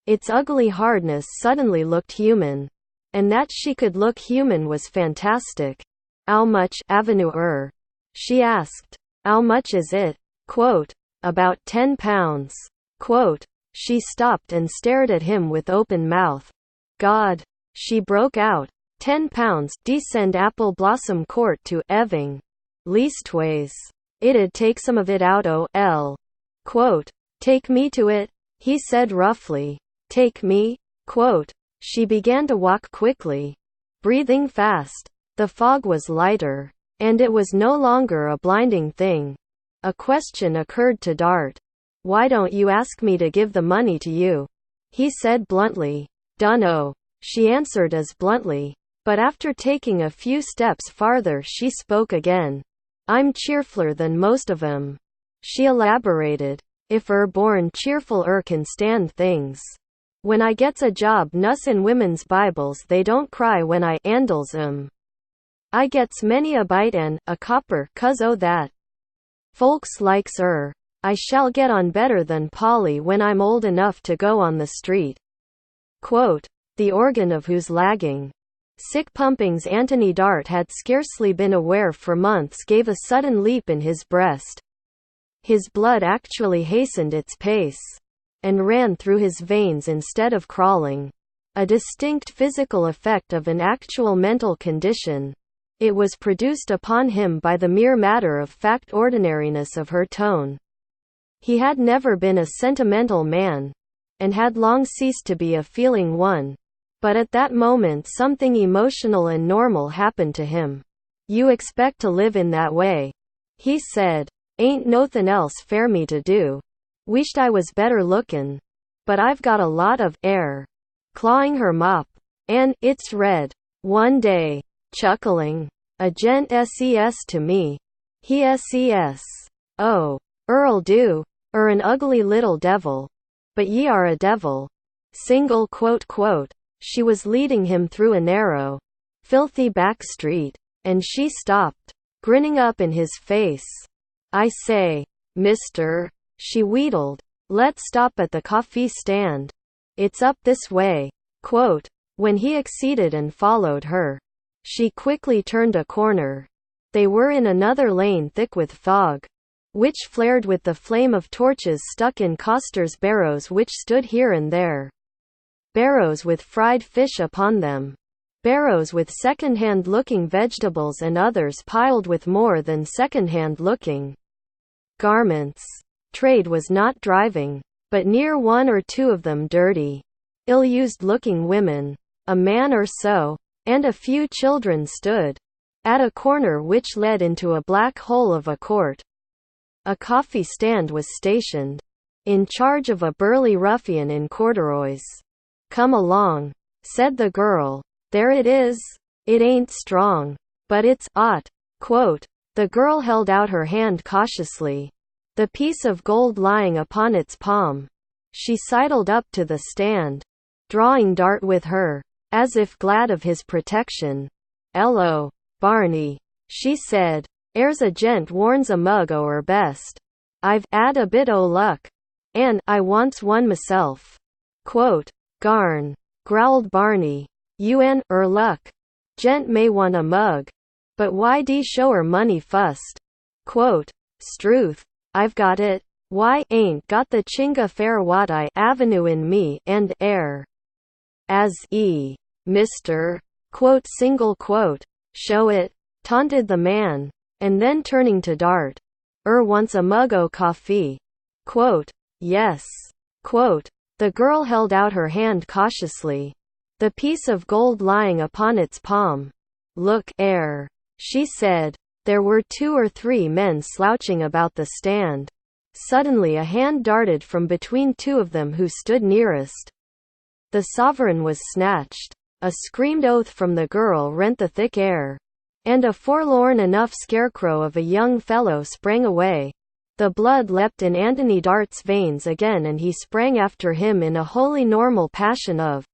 Its ugly hardness suddenly looked human. And that she could look human was fantastic. How much, Avenue she asked. How much is it? Quote, about £10. Quote, she stopped and stared at him with open mouth. God, she broke out. £10, descend Apple Blossom Court to Eving. Leastways, it'd take some of it out o' Quote, take me to it, he said roughly. Take me? Quote, she began to walk quickly, breathing fast. The fog was lighter. And it was no longer a blinding thing. A question occurred to Dart. Why don't you ask me to give the money to you? He said bluntly. Dunno, she answered as bluntly. But after taking a few steps farther she spoke again. I'm cheerfler than most of 'em. She elaborated. If born cheerful can stand things. When I gets a job nussin' women's Bibles they don't cry when I 'andles 'em. I gets many a bite and a copper 'cause o' that. Folks likes I shall get on better than Polly when I'm old enough to go on the street. Quote, the organ of whose lagging, sick pumpings Anthony Dart had scarcely been aware for months gave a sudden leap in his breast. His blood actually hastened its pace. And ran through his veins instead of crawling. A distinct physical effect of an actual mental condition. It was produced upon him by the mere matter-of-fact ordinariness of her tone. He had never been a sentimental man. And had long ceased to be a feeling one. But at that moment something emotional and normal happened to him. You expect to live in that way, he said. Ain't nothin' else fair me to do. Wished I was better lookin'. But I've got a lot of clawing her mop. And it's red. One day. Chuckling. A gent ses to me. He ses. Oh. Earl do. An ugly little devil. But ye are a devil. Single quote quote. She was leading him through a narrow, filthy back street. And she stopped. Grinning up in his face. I say, mister, she wheedled. Let's stop at the coffee stand. It's up this way. When he acceded and followed her, she quickly turned a corner. They were in another lane thick with fog, which flared with the flame of torches stuck in costers' barrows which stood here and there. Barrows with fried fish upon them. Barrows with second-hand looking vegetables and others piled with more than second-hand looking garments. Trade was not driving, but near one or two of them dirty, ill-used looking women, a man or so, and a few children stood at a corner which led into a black hole of a court. A coffee stand was stationed, in charge of a burly ruffian in corduroys. "Come along," said the girl. "There it is. It ain't strong, but it's 'ot." The girl held out her hand cautiously, the piece of gold lying upon its palm. She sidled up to the stand, drawing Dart with her, as if glad of his protection. "'Ello, Barney," she said. "'Ere's a gent warns a mug o' 'er best. I've 'ad a bit o' luck, an' I wants one myself." "Garn," growled Barney. "You an' 'er luck. Gent may want a mug, but why d'ee show 'er money fust?" "'Struth, I've got it. Why ain't got the chinga fair wat I avenue in me and air as e, Mister." "Show it," taunted the man, and then turning to Dart, Wants a mug o' coffee." "Yes." The girl held out her hand cautiously, the piece of gold lying upon its palm. "Look, 'ere," she said. There were 2 or 3 men slouching about the stand. Suddenly a hand darted from between 2 of them who stood nearest. The sovereign was snatched. A screamed oath from the girl rent the thick air, and a forlorn enough scarecrow of a young fellow sprang away. The blood leapt in Anthony Dart's veins again, and he sprang after him in a wholly normal passion of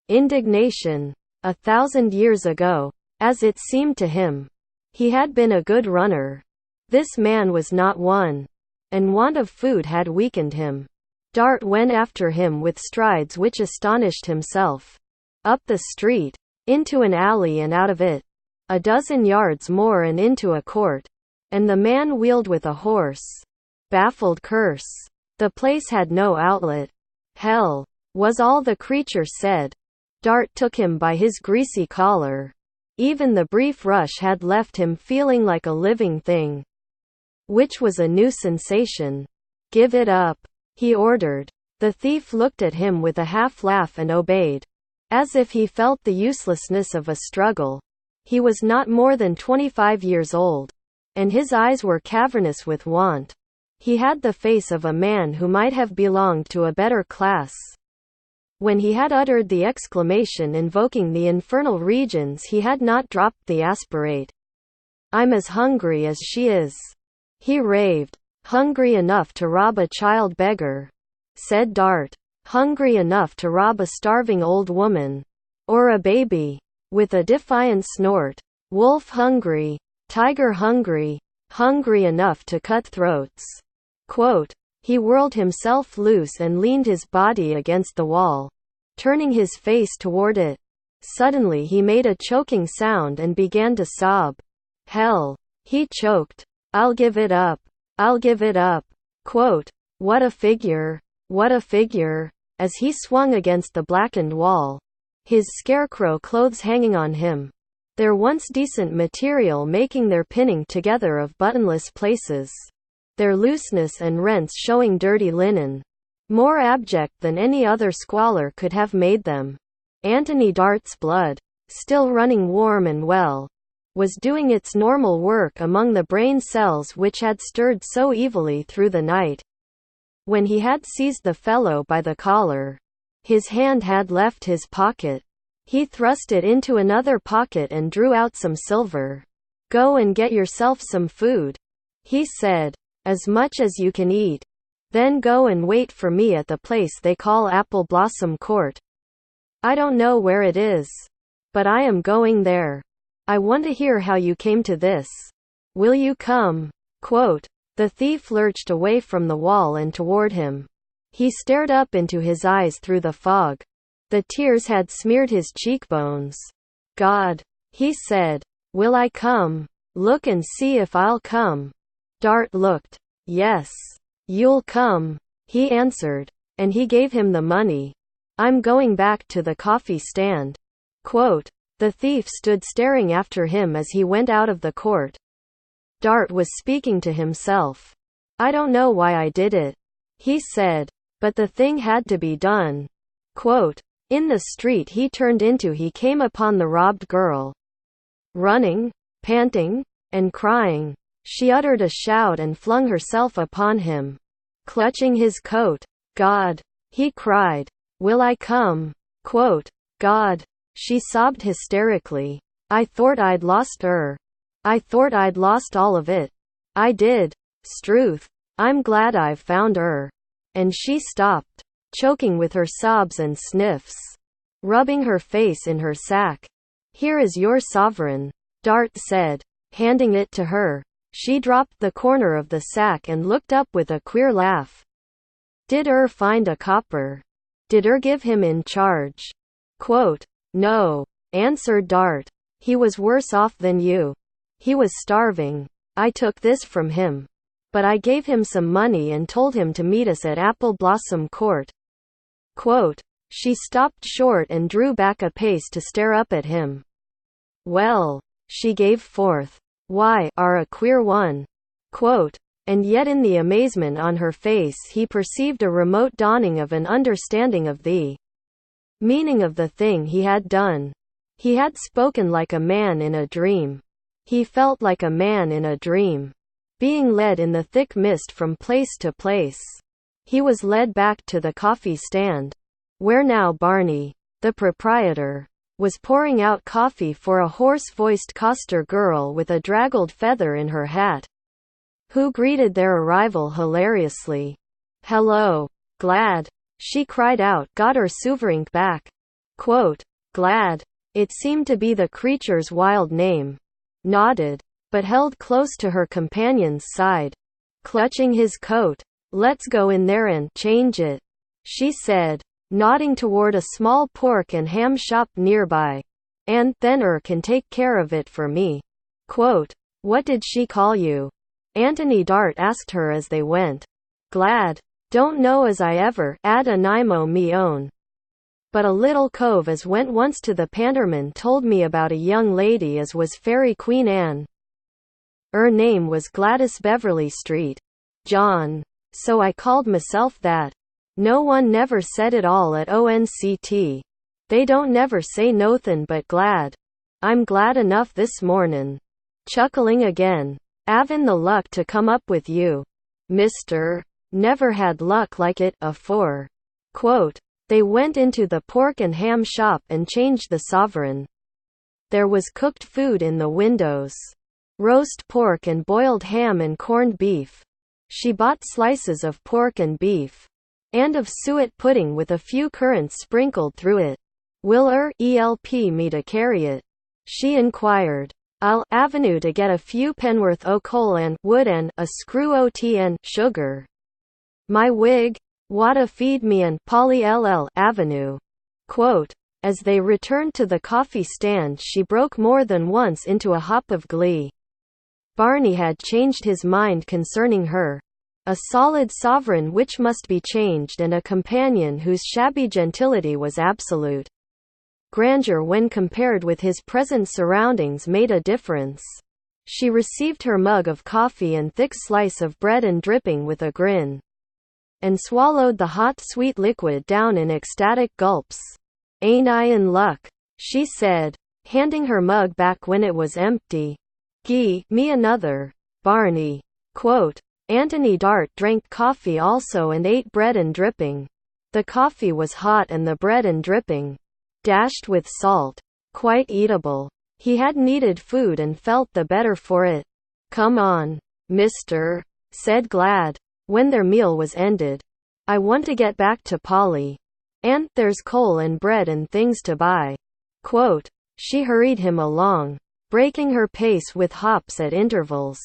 indignation. 1,000 years ago, as it seemed to him, he had been a good runner. This man was not one, and want of food had weakened him. Dart went after him with strides which astonished himself. Up the street, into an alley and out of it, a dozen yards more and into a court, and the man wheeled with a hoarse, baffled curse. The place had no outlet. "Hell," was all the creature said. Dart took him by his greasy collar. Even the brief rush had left him feeling like a living thing, which was a new sensation. "Give it up," he ordered. The thief looked at him with a half-laugh and obeyed, as if he felt the uselessness of a struggle. He was not more than 25 years old, and his eyes were cavernous with want. He had the face of a man who might have belonged to a better class. When he had uttered the exclamation invoking the infernal regions, he had not dropped the aspirate. "I'm as hungry as she is," he raved. "Hungry enough to rob a child beggar," said Dart. "Hungry enough to rob a starving old woman. Or a baby." With a defiant snort. "Wolf hungry. Tiger hungry. Hungry enough to cut throats." He whirled himself loose and leaned his body against the wall, turning his face toward it. Suddenly he made a choking sound and began to sob. "Hell," he choked. "I'll give it up. I'll give it up." What a figure! What a figure! As he swung against the blackened wall, his scarecrow clothes hanging on him, their once decent material making their pinning together of buttonless places, their looseness and rents showing dirty linen, more abject than any other squalor could have made them. Anthony Dart's blood, still running warm and well, was doing its normal work among the brain cells which had stirred so evilly through the night. When he had seized the fellow by the collar, his hand had left his pocket. He thrust it into another pocket and drew out some silver. "Go and get yourself some food," he said. "As much as you can eat. Then go and wait for me at the place they call Apple Blossom Court. I don't know where it is, but I am going there. I want to hear how you came to this. Will you come?" The thief lurched away from the wall and toward him. He stared up into his eyes through the fog. The tears had smeared his cheekbones. "God," he said. "Will I come? Look and see if I'll come." Dart looked. "Yes. You'll come," he answered. And he gave him the money. "I'm going back to the coffee stand." Quote, the thief stood staring after him as he went out of the court. Dart was speaking to himself. "I don't know why I did it," he said. "But the thing had to be done." Quote, in the street he turned into he came upon the robbed girl. Running, panting, and crying. She uttered a shout and flung herself upon him. Clutching his coat. "God," he cried. "Will I come?" Quote, "God," she sobbed hysterically. "I thort I'd lost 'er. I thort I'd lost all of it. I did. 'Struth. I'm glad I've found 'er." And she stopped, choking with her sobs and sniffs, rubbing her face in her sack. "Here is your sovereign," Dart said, handing it to her. She dropped the corner of the sack and looked up with a queer laugh. "Did find a copper? Did give him in charge?" Quote, "No," answered Dart. "He was worse off than you. He was starving. I took this from him. But I gave him some money and told him to meet us at Apple Blossom Court." Quote, she stopped short and drew back a pace to stare up at him. "Well," she gave forth, "why, are a queer one." Quote, and yet in the amazement on her face he perceived a remote dawning of an understanding of the meaning of the thing he had done. He had spoken like a man in a dream. He felt like a man in a dream, being led in the thick mist from place to place. He was led back to the coffee stand, where now Barney, the proprietor, was pouring out coffee for a hoarse-voiced coster girl with a draggled feather in her hat, who greeted their arrival hilariously. "Hello, Glad," she cried out. "Got her souvrink back." Quote, Glad, it seemed to be the creature's wild name, nodded, but held close to her companion's side, clutching his coat. "Let's go in there and change it," she said, nodding toward a small pork and ham shop nearby. "And then can take care of it for me." Quote, "What did she call you?" Anthony Dart asked her as they went. Glad, "Don't know as I ever 'ad a Nimo me own. But a little cove as went once to the Panterman told me about a young lady as was Fairy Queen Anne. 'Er name was Gladys Beverly Street. John. So I called myself that. No one never said it all at ONCT. They don't never say nothin' but glad. I'm glad enough this mornin'." Chuckling again. "'Avin' the luck to come up with you, mister. Never had luck like it afore." Quote, they went into the pork and ham shop and changed the sovereign. There was cooked food in the windows. Roast pork and boiled ham and corned beef. She bought slices of pork and beef. And of suet pudding with a few currants sprinkled through it. "Will help me to carry it?" she inquired. "I'll avenue to get a few pen'orth o' coal and wood and a screw o' tea and sugar. My wig, whatta feed me and Polly avenue." Quote, as they returned to the coffee stand she broke more than once into a hop of glee. Barney had changed his mind concerning her. A solid sovereign which must be changed and a companion whose shabby gentility was absolute. Grandeur when compared with his present surroundings made a difference. She received her mug of coffee and thick slice of bread and dripping with a grin, and swallowed the hot sweet liquid down in ecstatic gulps. "Ain't I in luck?" she said, handing her mug back when it was empty. "Gee, me another, Barney." Quote, Anthony Dart drank coffee also and ate bread and dripping. The coffee was hot and the bread and dripping, dashed with salt, quite eatable. He had needed food and felt the better for it. "Come on, mister," said Glad, when their meal was ended. "I want to get back to Polly. And there's coal and bread and things to buy." Quote, she hurried him along, breaking her pace with hops at intervals.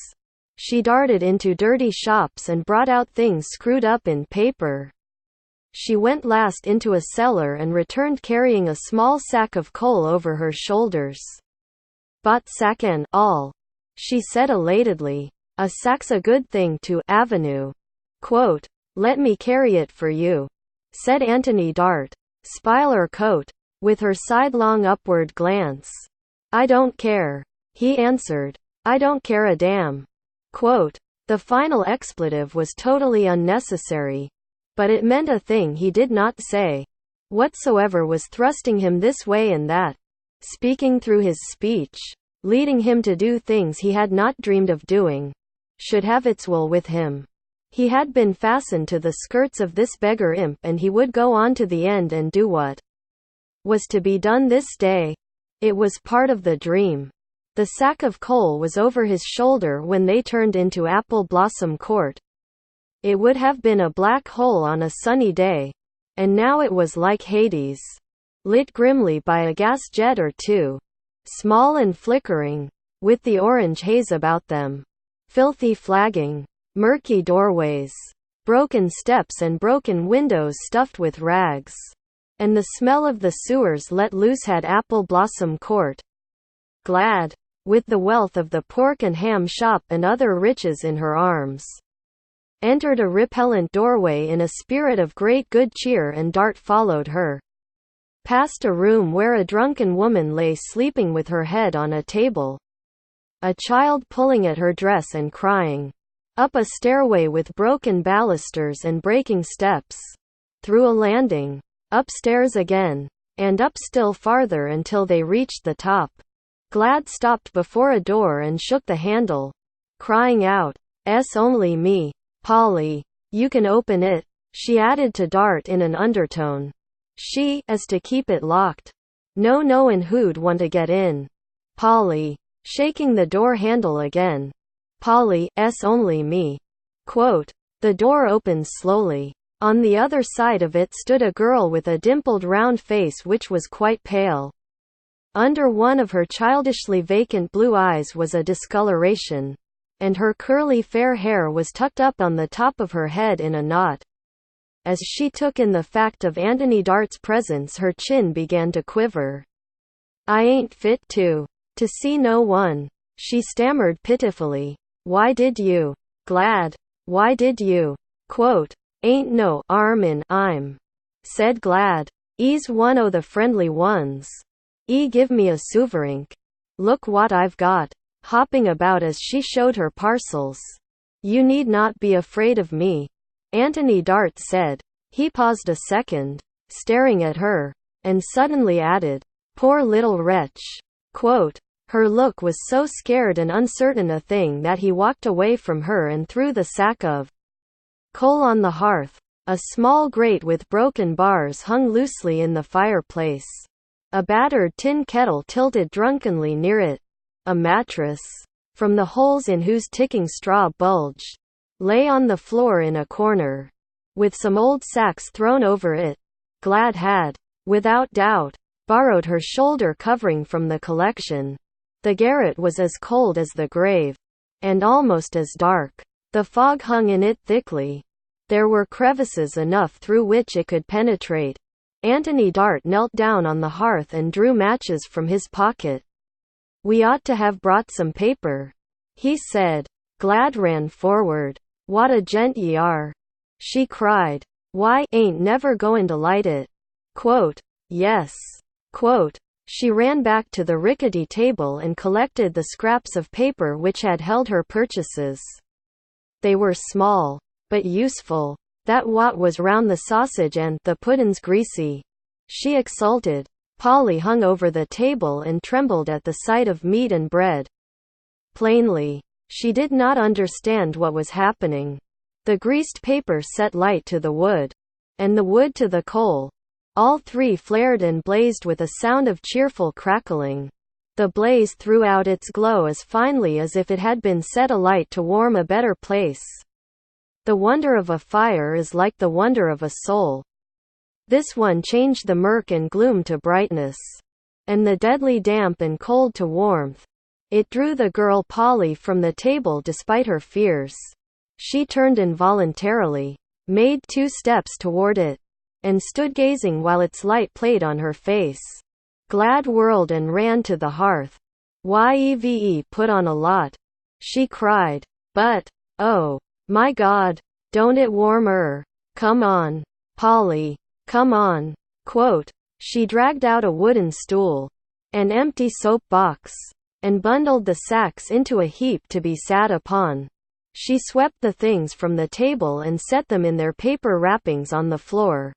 She darted into dirty shops and brought out things screwed up in paper. She went last into a cellar and returned carrying a small sack of coal over her shoulders. "Bought sack and all," she said elatedly. "A sack's a good thing to Avenue." Quote, "Let me carry it for you," said Anthony Dart, "spile or coat," with her sidelong upward glance. "I don't care," he answered. "I don't care a damn." Quote, the final expletive was totally unnecessary, but it meant a thing he did not say. Whatsoever was thrusting him this way and that, speaking through his speech, leading him to do things he had not dreamed of doing, should have its will with him. He had been fastened to the skirts of this beggar imp, and he would go on to the end and do what was to be done this day. It was part of the dream. The sack of coal was over his shoulder when they turned into Apple Blossom Court. It would have been a black hole on a sunny day, and now it was like Hades, lit grimly by a gas jet or two, small and flickering, with the orange haze about them. Filthy flagging, murky doorways, broken steps and broken windows stuffed with rags, and the smell of the sewers let loose had Apple Blossom Court. Glad, with the wealth of the pork and ham shop and other riches in her arms, entered a repellent doorway in a spirit of great good cheer, and Dart followed her. Past a room where a drunken woman lay sleeping with her head on a table, a child pulling at her dress and crying, up a stairway with broken balusters and breaking steps, through a landing, upstairs again, and up still farther until they reached the top. Glad stopped before a door and shook the handle, crying out, "'S only me. Polly, you can open it," she added to Dart in an undertone. "She, as to keep it locked. No knowin' who'd want to get in." Polly, shaking the door handle again. "Polly, 's only me." Quote, the door opened slowly. On the other side of it stood a girl with a dimpled round face which was quite pale. Under one of her childishly vacant blue eyes was a discoloration, and her curly fair hair was tucked up on the top of her head in a knot. As she took in the fact of Anthony Dart's presence, her chin began to quiver. "I ain't fit to see no one," she stammered pitifully. "Why did you?" "Glad. Why did you?" Quote, "Ain't no 'arm in I'm," said Glad. "'E's one o' the friendly ones. 'E give me a souverink. Look what I've got," hopping about as she showed her parcels. "You need not be afraid of me," Anthony Dart said. He paused a second, staring at her, and suddenly added, "Poor little wretch." Quote, her look was so scared and uncertain a thing that he walked away from her and threw the sack of coal on the hearth. A small grate with broken bars hung loosely in the fireplace. A battered tin kettle tilted drunkenly near it. A mattress, from the holes in whose ticking straw bulged, lay on the floor in a corner, with some old sacks thrown over it. Glad had, without doubt, borrowed her shoulder covering from the collection. The garret was as cold as the grave, and almost as dark. The fog hung in it thickly. There were crevices enough through which it could penetrate. Anthony Dart knelt down on the hearth and drew matches from his pocket. "We ought to have brought some paper," he said. Glad ran forward. "What a gent ye are!" she cried. "Why, ain't never goin' to light it?" Quote, "Yes." Quote, she ran back to the rickety table and collected the scraps of paper which had held her purchases. They were small, but useful. That what was round the sausage and the puddin's greasy, she exulted. Polly hung over the table and trembled at the sight of meat and bread. Plainly, she did not understand what was happening. The greased paper set light to the wood, and the wood to the coal. All three flared and blazed with a sound of cheerful crackling. The blaze threw out its glow as finely as if it had been set alight to warm a better place. The wonder of a fire is like the wonder of a soul. This one changed the murk and gloom to brightness, and the deadly damp and cold to warmth. It drew the girl Polly from the table despite her fears. She turned involuntarily, made 2 steps toward it, and stood gazing while its light played on her face. Glad whirled and ran to the hearth. "Yeve put on a lot," she cried. "But, oh, my God, don't it warm? Come on, Polly, come on." Quote, she dragged out a wooden stool, an empty soap box, and bundled the sacks into a heap to be sat upon. She swept the things from the table and set them in their paper wrappings on the floor.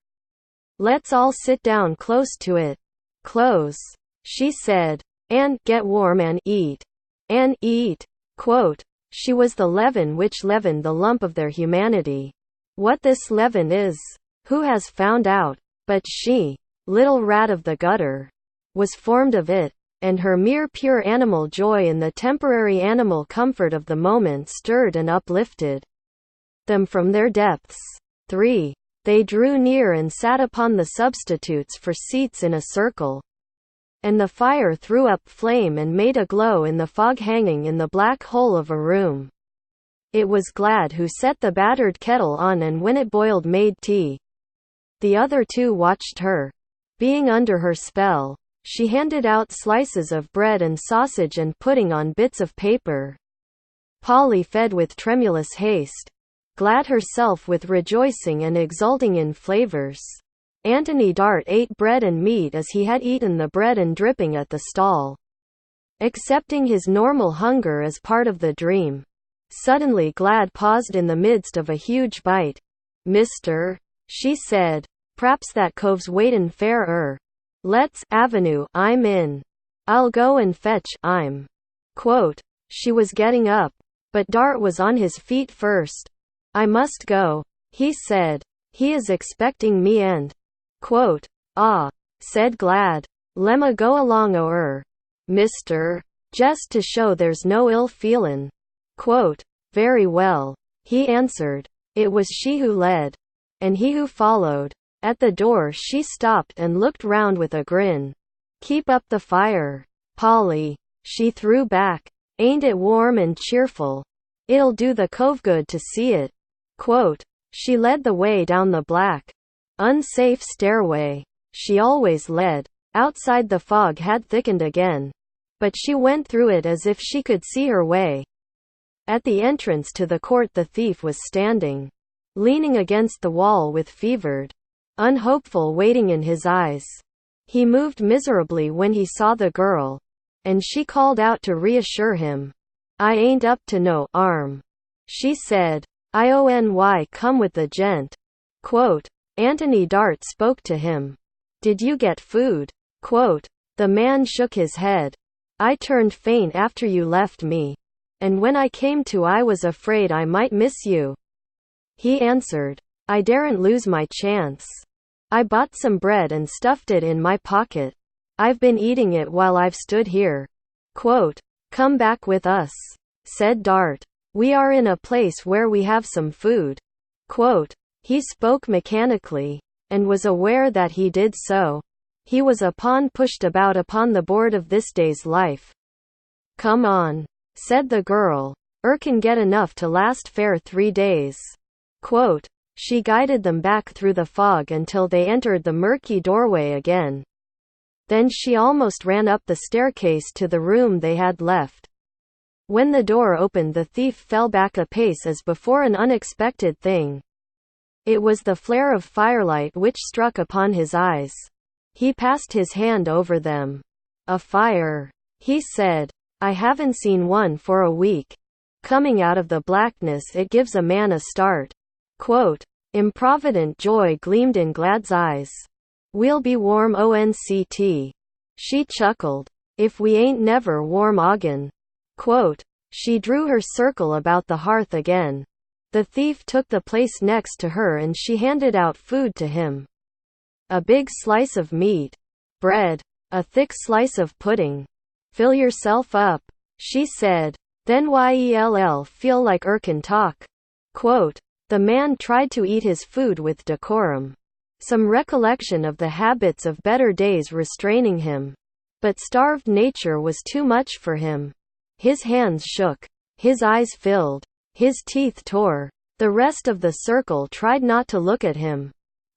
"Let's all sit down close to it. Close," she said, "and get warm and eat. And eat." Quote, she was the leaven which leavened the lump of their humanity. What this leaven is, who has found out? But she, little rat of the gutter, was formed of it, and her mere pure animal joy in the temporary animal comfort of the moment stirred and uplifted them from their depths. 3. They drew near and sat upon the substitutes for seats in a circle. And the fire threw up flame and made a glow in the fog hanging in the black hole of a room. It was Glad who set the battered kettle on, and when it boiled made tea. The other two watched her. Being under her spell, she handed out slices of bread and sausage and pudding on bits of paper. Polly fed with tremulous haste, Glad herself with rejoicing and exulting in flavors. Anthony Dart ate bread and meat as he had eaten the bread and dripping at the stall, accepting his normal hunger as part of the dream. Suddenly Glad paused in the midst of a huge bite. "Mister," she said, "p'raps that cove's waitin' fair Let's Avenue, I'm in. I'll go and fetch I'm." Quote, she was getting up, but Dart was on his feet first. "I must go," he said. "He is expecting me and." Quote, "Ah," said Glad. "Lemma go along mister, just to show there's no ill feelin'." Quote, "Very well," he answered. It was she who led, and he who followed. At the door she stopped and looked round with a grin. "Keep up the fire, Polly," she threw back. "Ain't it warm and cheerful? It'll do the cove good to see it." Quote, she led the way down the black, unsafe stairway she always led. Outside the fog had thickened again, but she went through it as if she could see her way. At the entrance to the court the thief was standing, leaning against the wall with fevered, unhopeful waiting in his eyes. He moved miserably when he saw the girl, and she called out to reassure him. "I ain't up to no 'arm," she said. "I come with the gent." Quote, Anthony Dart spoke to him. "Did you get food?" Quote, the man shook his head. "I turned faint after you left me, and when I came to I was afraid I might miss you," he answered. "I daren't lose my chance. I bought some bread and stuffed it in my pocket. I've been eating it while I've stood here." Quote, "Come back with us," said Dart. "We are in a place where we have some food." Quote, he spoke mechanically, and was aware that he did so. He was a pawn pushed about upon the board of this day's life. "Come on," said the girl. Can get enough to last fair 3 days." Quote, she guided them back through the fog until they entered the murky doorway again. Then she almost ran up the staircase to the room they had left. When the door opened the thief fell back a pace as before an unexpected thing. It was the flare of firelight which struck upon his eyes. He passed his hand over them. "A fire," he said. "I haven't seen one for a week. Coming out of the blackness it gives a man a start." Quote, improvident joy gleamed in Glad's eyes. "We'll be warm onct," she chuckled. "If we ain't never warm again." Quote, she drew her circle about the hearth again. The thief took the place next to her and she handed out food to him. A big slice of meat, bread, a thick slice of pudding. "Fill yourself up," she said. "Then you'll feel like can talk." Quote, the man tried to eat his food with decorum, some recollection of the habits of better days restraining him. But starved nature was too much for him. His hands shook. His eyes filled. His teeth tore. The rest of the circle tried not to look at him.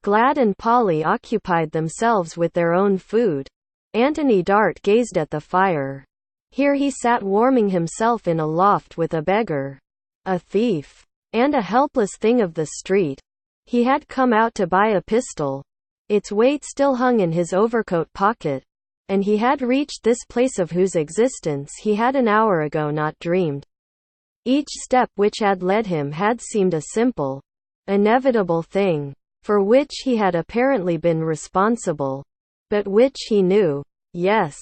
Glad and Polly occupied themselves with their own food. Anthony Dart gazed at the fire. Here he sat warming himself in a loft with a beggar, a thief, and a helpless thing of the street. He had come out to buy a pistol. Its weight still hung in his overcoat pocket, and he had reached this place of whose existence he had an hour ago not dreamed. Each step which had led him had seemed a simple, inevitable thing, for which he had apparently been responsible, but which he knew, yes,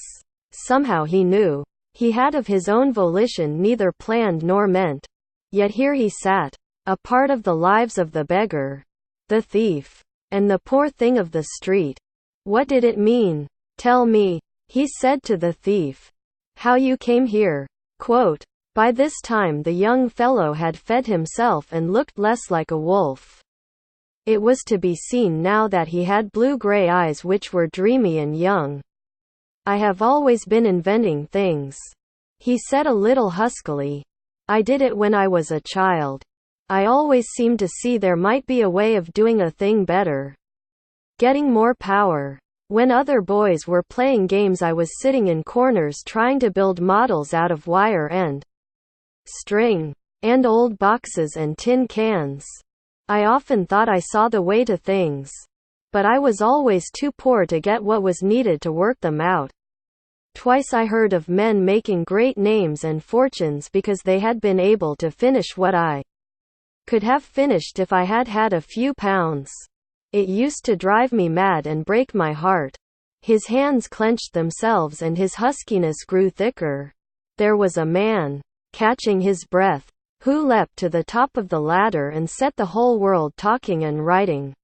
somehow he knew, he had of his own volition neither planned nor meant. Yet here he sat, a part of the lives of the beggar, the thief, and the poor thing of the street. What did it mean? Tell me, he said to the thief, how you came here. Quote, by this time the young fellow had fed himself and looked less like a wolf. It was to be seen now that he had blue-gray eyes which were dreamy and young. I have always been inventing things, he said a little huskily. I did it when I was a child. I always seemed to see there might be a way of doing a thing better. Getting more power. When other boys were playing games I was sitting in corners trying to build models out of wire and string, and old boxes and tin cans. I often thought I saw the way to things. But I was always too poor to get what was needed to work them out. Twice I heard of men making great names and fortunes because they had been able to finish what I could have finished if I had had a few pounds. It used to drive me mad and break my heart. His hands clenched themselves and his huskiness grew thicker. There was a man, catching his breath, who leapt to the top of the ladder and set the whole world talking and writing.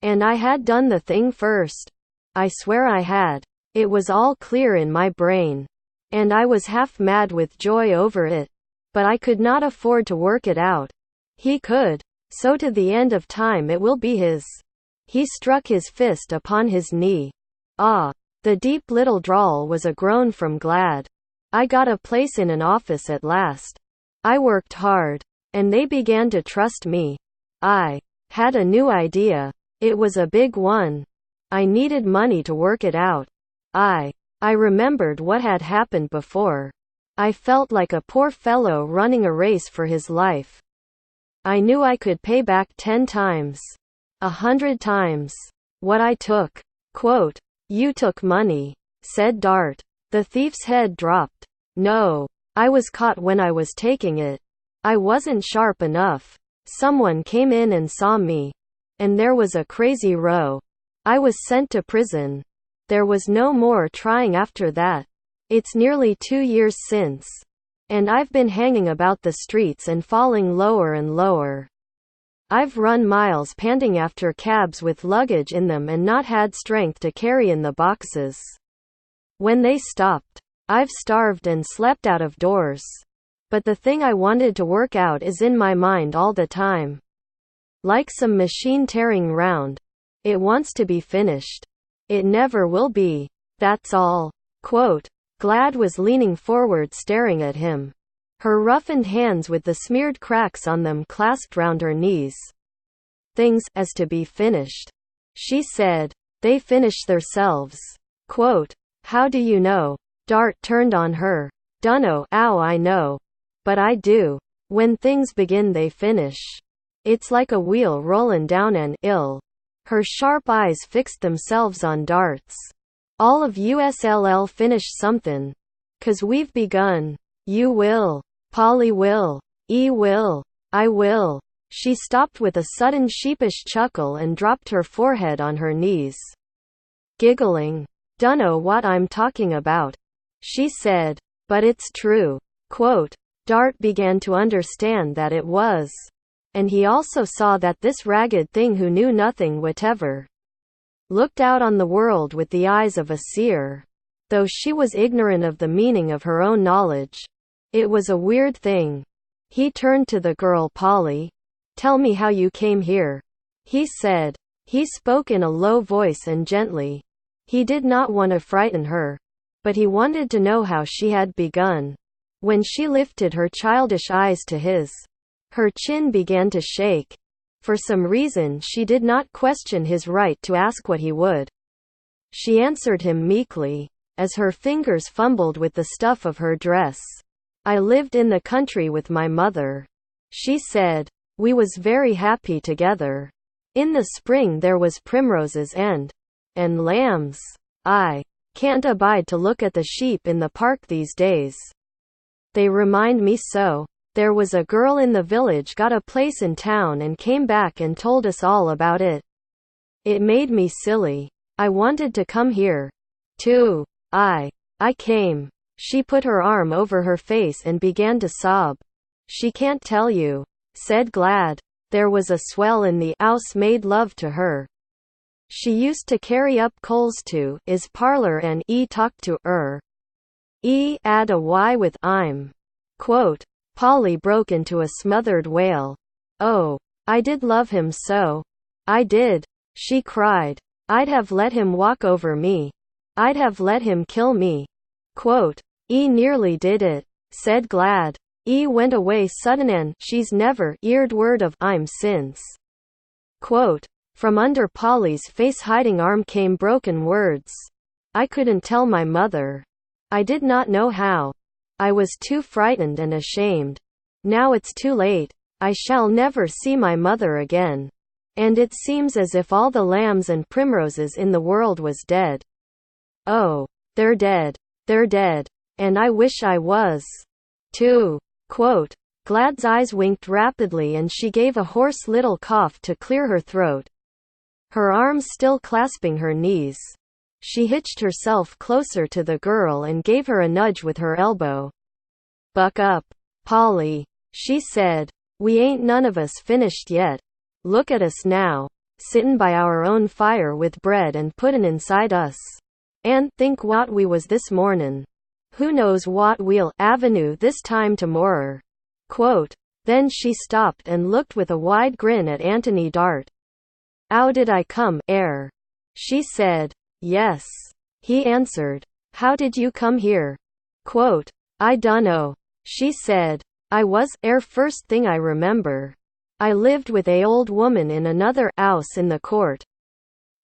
And I had done the thing first. I swear I had. It was all clear in my brain. And I was half mad with joy over it. But I could not afford to work it out. He could. So to the end of time it will be his. He struck his fist upon his knee. Ah! The deep little drawl was a groan from Glad. I got a place in an office at last. I worked hard. And they began to trust me. I had a new idea. It was a big one. I needed money to work it out. I remembered what had happened before. I felt like a poor fellow running a race for his life. I knew I could pay back 10 times. 100 times. What I took. Quote, you took money, said Dart. The thief's head dropped. No. I was caught when I was taking it. I wasn't sharp enough. Someone came in and saw me. And there was a crazy row. I was sent to prison. There was no more trying after that. It's nearly 2 years since. And I've been hanging about the streets and falling lower and lower. I've run miles panting after cabs with luggage in them and not had strength to carry in the boxes. When they stopped, I've starved and slept out of doors. But the thing I wanted to work out is in my mind all the time. Like some machine tearing round. It wants to be finished. It never will be. That's all. Quote, Glad was leaning forward staring at him. Her roughened hands with the smeared cracks on them clasped round her knees. Things, as to be finished. She said. They finish theirselves. Quote, how do you know? Dart turned on her. Dunno 'ow I know. But I do. When things begin they finish. It's like a wheel rollin' down an 'ill. Her sharp eyes fixed themselves on Dart's. All of USLL finish somethin'. 'Cause we've begun. You will. Polly will. E will. I will. She stopped with a sudden sheepish chuckle and dropped her forehead on her knees. Giggling. Dunno what I'm talking about, she said. But it's true. Quote, Dart began to understand that it was. And he also saw that this ragged thing who knew nothing whatever looked out on the world with the eyes of a seer. Though she was ignorant of the meaning of her own knowledge. It was a weird thing. He turned to the girl Polly. Tell me how you came here. He said. He spoke in a low voice and gently. He did not want to frighten her. But he wanted to know how she had begun. When she lifted her childish eyes to his, her chin began to shake. For some reason she did not question his right to ask what he would. She answered him meekly, as her fingers fumbled with the stuff of her dress. "I lived in the country with my mother," she said. "We was very happy together. In the spring there was primroses and lambs. I can't abide to look at the sheep in the park these days. They remind me so. There was a girl in the village got a place in town and came back and told us all about it. It made me silly. I wanted to come here, too. I came." She put her arm over her face and began to sob. "She can't tell you," said Glad. "There was a swell in the 'ouse made love to her. She used to carry up coals to 'is parlour and 'e talked to 'er. 'E 'ad a why with 'im." Quote. Polly broke into a smothered wail. "Oh, I did love him so. I did," she cried. "I'd have let him walk over me. I'd have let him kill me." Quote. "E nearly did it," said Glad. "E went away sudden and she's never 'eard word of 'im since." Quote. From under Polly's face-hiding arm came broken words. "I couldn't tell my mother. I did not know how. I was too frightened and ashamed. Now it's too late. I shall never see my mother again. And it seems as if all the lambs and primroses in the world was dead. Oh, they're dead. They're dead. And I wish I was, too." Quote. Glad's eyes winked rapidly and she gave a hoarse little cough to clear her throat. Her arms still clasping her knees, she hitched herself closer to the girl and gave her a nudge with her elbow. "Buck up, Polly," she said. "We ain't none of us finished yet. Look at us now, sittin' by our own fire with bread and puddin' inside us. And think what we was this mornin'. Who knows what we'll avenue this time to-morrow." Quote. Then she stopped and looked with a wide grin at Anthony Dart. "'Ow did I come 'ere?" she said. "Yes," he answered. "How did you come here?" Quote. "I dunno," she said. "I was 'ere first thing I remember. I lived with a old woman in another 'ouse in the court.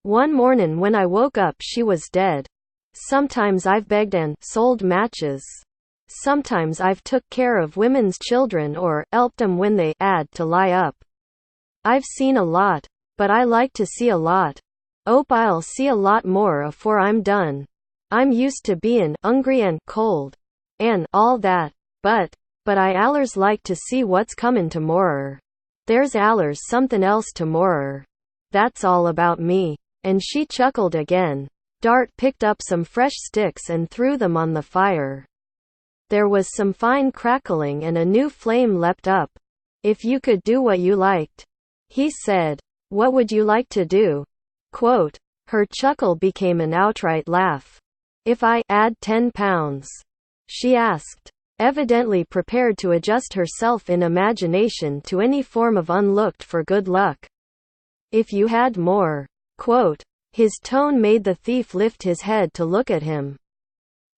One mornin' when I woke up she was dead. Sometimes I've begged and sold matches. Sometimes I've took care of women's children or 'elped 'em when they 'ad to lie up. I've seen a lot, but I like to see a lot. 'Ope I'll see a lot more afore I'm done. I'm used to bein' 'ungry and cold, and all that, but I allers like to see what's comin' to-morrow. There's allers somethin' else to-morrow. That's all about me." And she chuckled again. Dart picked up some fresh sticks and threw them on the fire. There was some fine crackling and a new flame leapt up. "If you could do what you liked," he said, "what would you like to do?" Quote. Her chuckle became an outright laugh. "If I 'ad £10, she asked, evidently prepared to adjust herself in imagination to any form of unlooked-for good luck. "If you had more." Quote. His tone made the thief lift his head to look at him.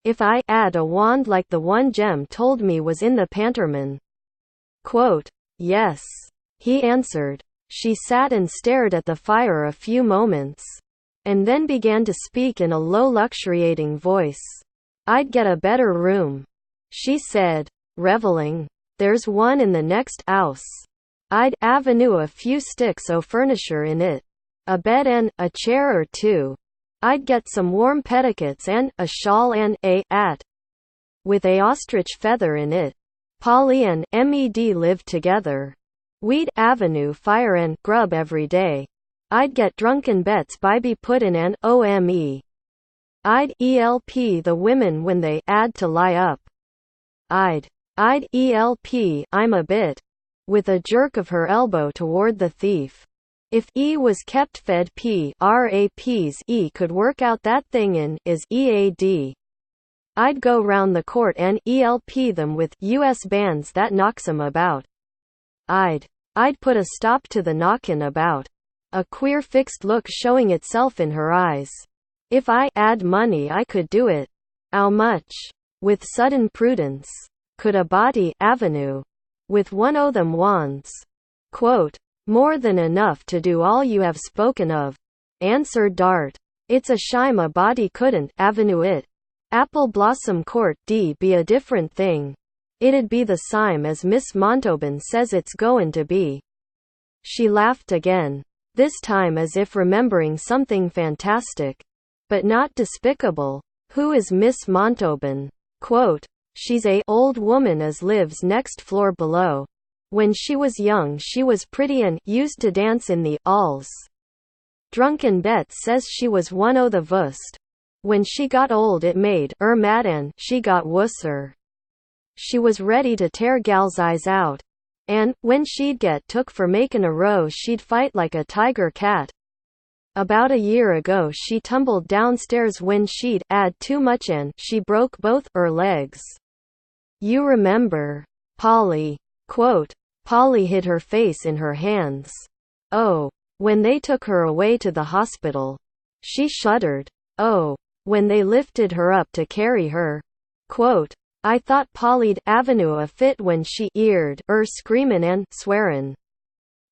"If I 'ad a wand like the one Jem told me was in the pantermin." Quote. "Yes," he answered. She sat and stared at the fire a few moments, and then began to speak in a low luxuriating voice. "I'd get a better room," she said, reveling. "There's one in the next 'ouse. I'd avenue a few sticks o' furniture in it. A bed and a chair or two. I'd get some warm petticoats and a shawl and a 'at with a ostrich feather in it. Polly and Med lived together. We'd avenue fire and grub every day. I'd get drunken bets by puddin' and ome. I'd elp the women when they 'ad to lie up. I'd elp I'm a bit," with a jerk of her elbow toward the thief. "If E was kept fed raps E could work out that thing in is EAD. I'd go round the court and ELP them with US bands that knocks 'em about. I'd put a stop to the knockin' about." A queer fixed look showing itself in her eyes. "If I 'ad money I could do it." "'Ow much?" With sudden prudence. "Could a body avenue with one o' them wands?" Quote. More than enough to do all you have spoken of, answered Dart. It's a shame a body couldn't avenue it. Apple Blossom Court d be a different thing. It'd be the sime as Miss Montalban says it's goin' to be. She laughed again, this time as if remembering something fantastic. But not despicable. Who is Miss Montalban? Quote, she's a old woman as lives next floor below. When she was young she was pretty and used to dance in the alls. Drunken Bet says she was one o' the vust. When she got old it made mad and she got wusser. She was ready to tear gals' eyes out. And, when she'd get took for makin' a row she'd fight like a tiger cat. About a year ago she tumbled downstairs when she'd 'ad too much and she broke both 'er legs. You remember? Polly. Quote, Polly hid her face in her hands. Oh, when they took her away to the hospital. She shuddered. Oh, when they lifted her up to carry her. Quote, I thought Polly'd avenue a fit when she 'eard screamin' and swearin'.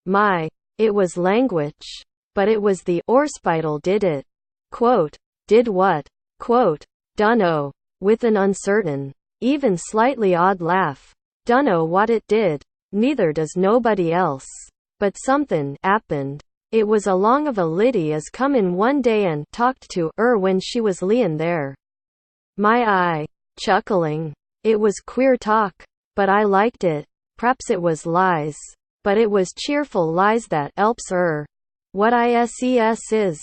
My, it was language. But it was the orspital did it. Quote, did what? Quote, dunno, with an uncertain, even slightly odd laugh. Dunno what it did. Neither does nobody else. But somethin' 'appened. It was along of a liddy as come in one day and talked to 'er when she was leein' there. My eye, chuckling. It was queer talk. But I liked it. P'raps it was lies. But it was cheerful lies that 'elps 'er. What ISES is.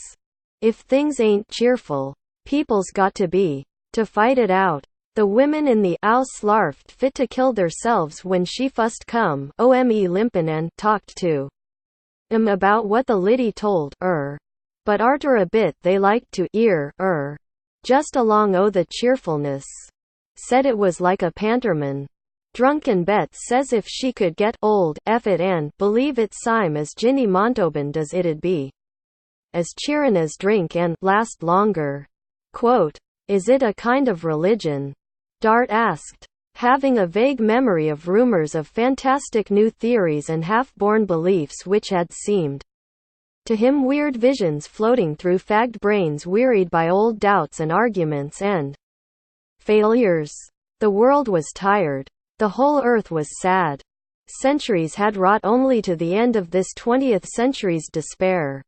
If things ain't cheerful, people's got to be. To fight it out. The women in the 'ouse larfed fit to kill theirselves when she fust come limpin' and talked to 'em about what the liddy told 'er. But arter a bit they liked to 'ear 'er. Just along o' the cheerfulness. Said it was like a panterman. Drunken Bet says if she could get old F it and believe it sime as Ginny Montalban does it'd be as cheerin' as drink and last longer. Quote, is it a kind of religion? Dart asked, having a vague memory of rumors of fantastic new theories and half-born beliefs which had seemed to him weird visions floating through fagged brains wearied by old doubts and arguments and failures. The world was tired. The whole earth was sad. Centuries had wrought only to the end of this 20th century's despair.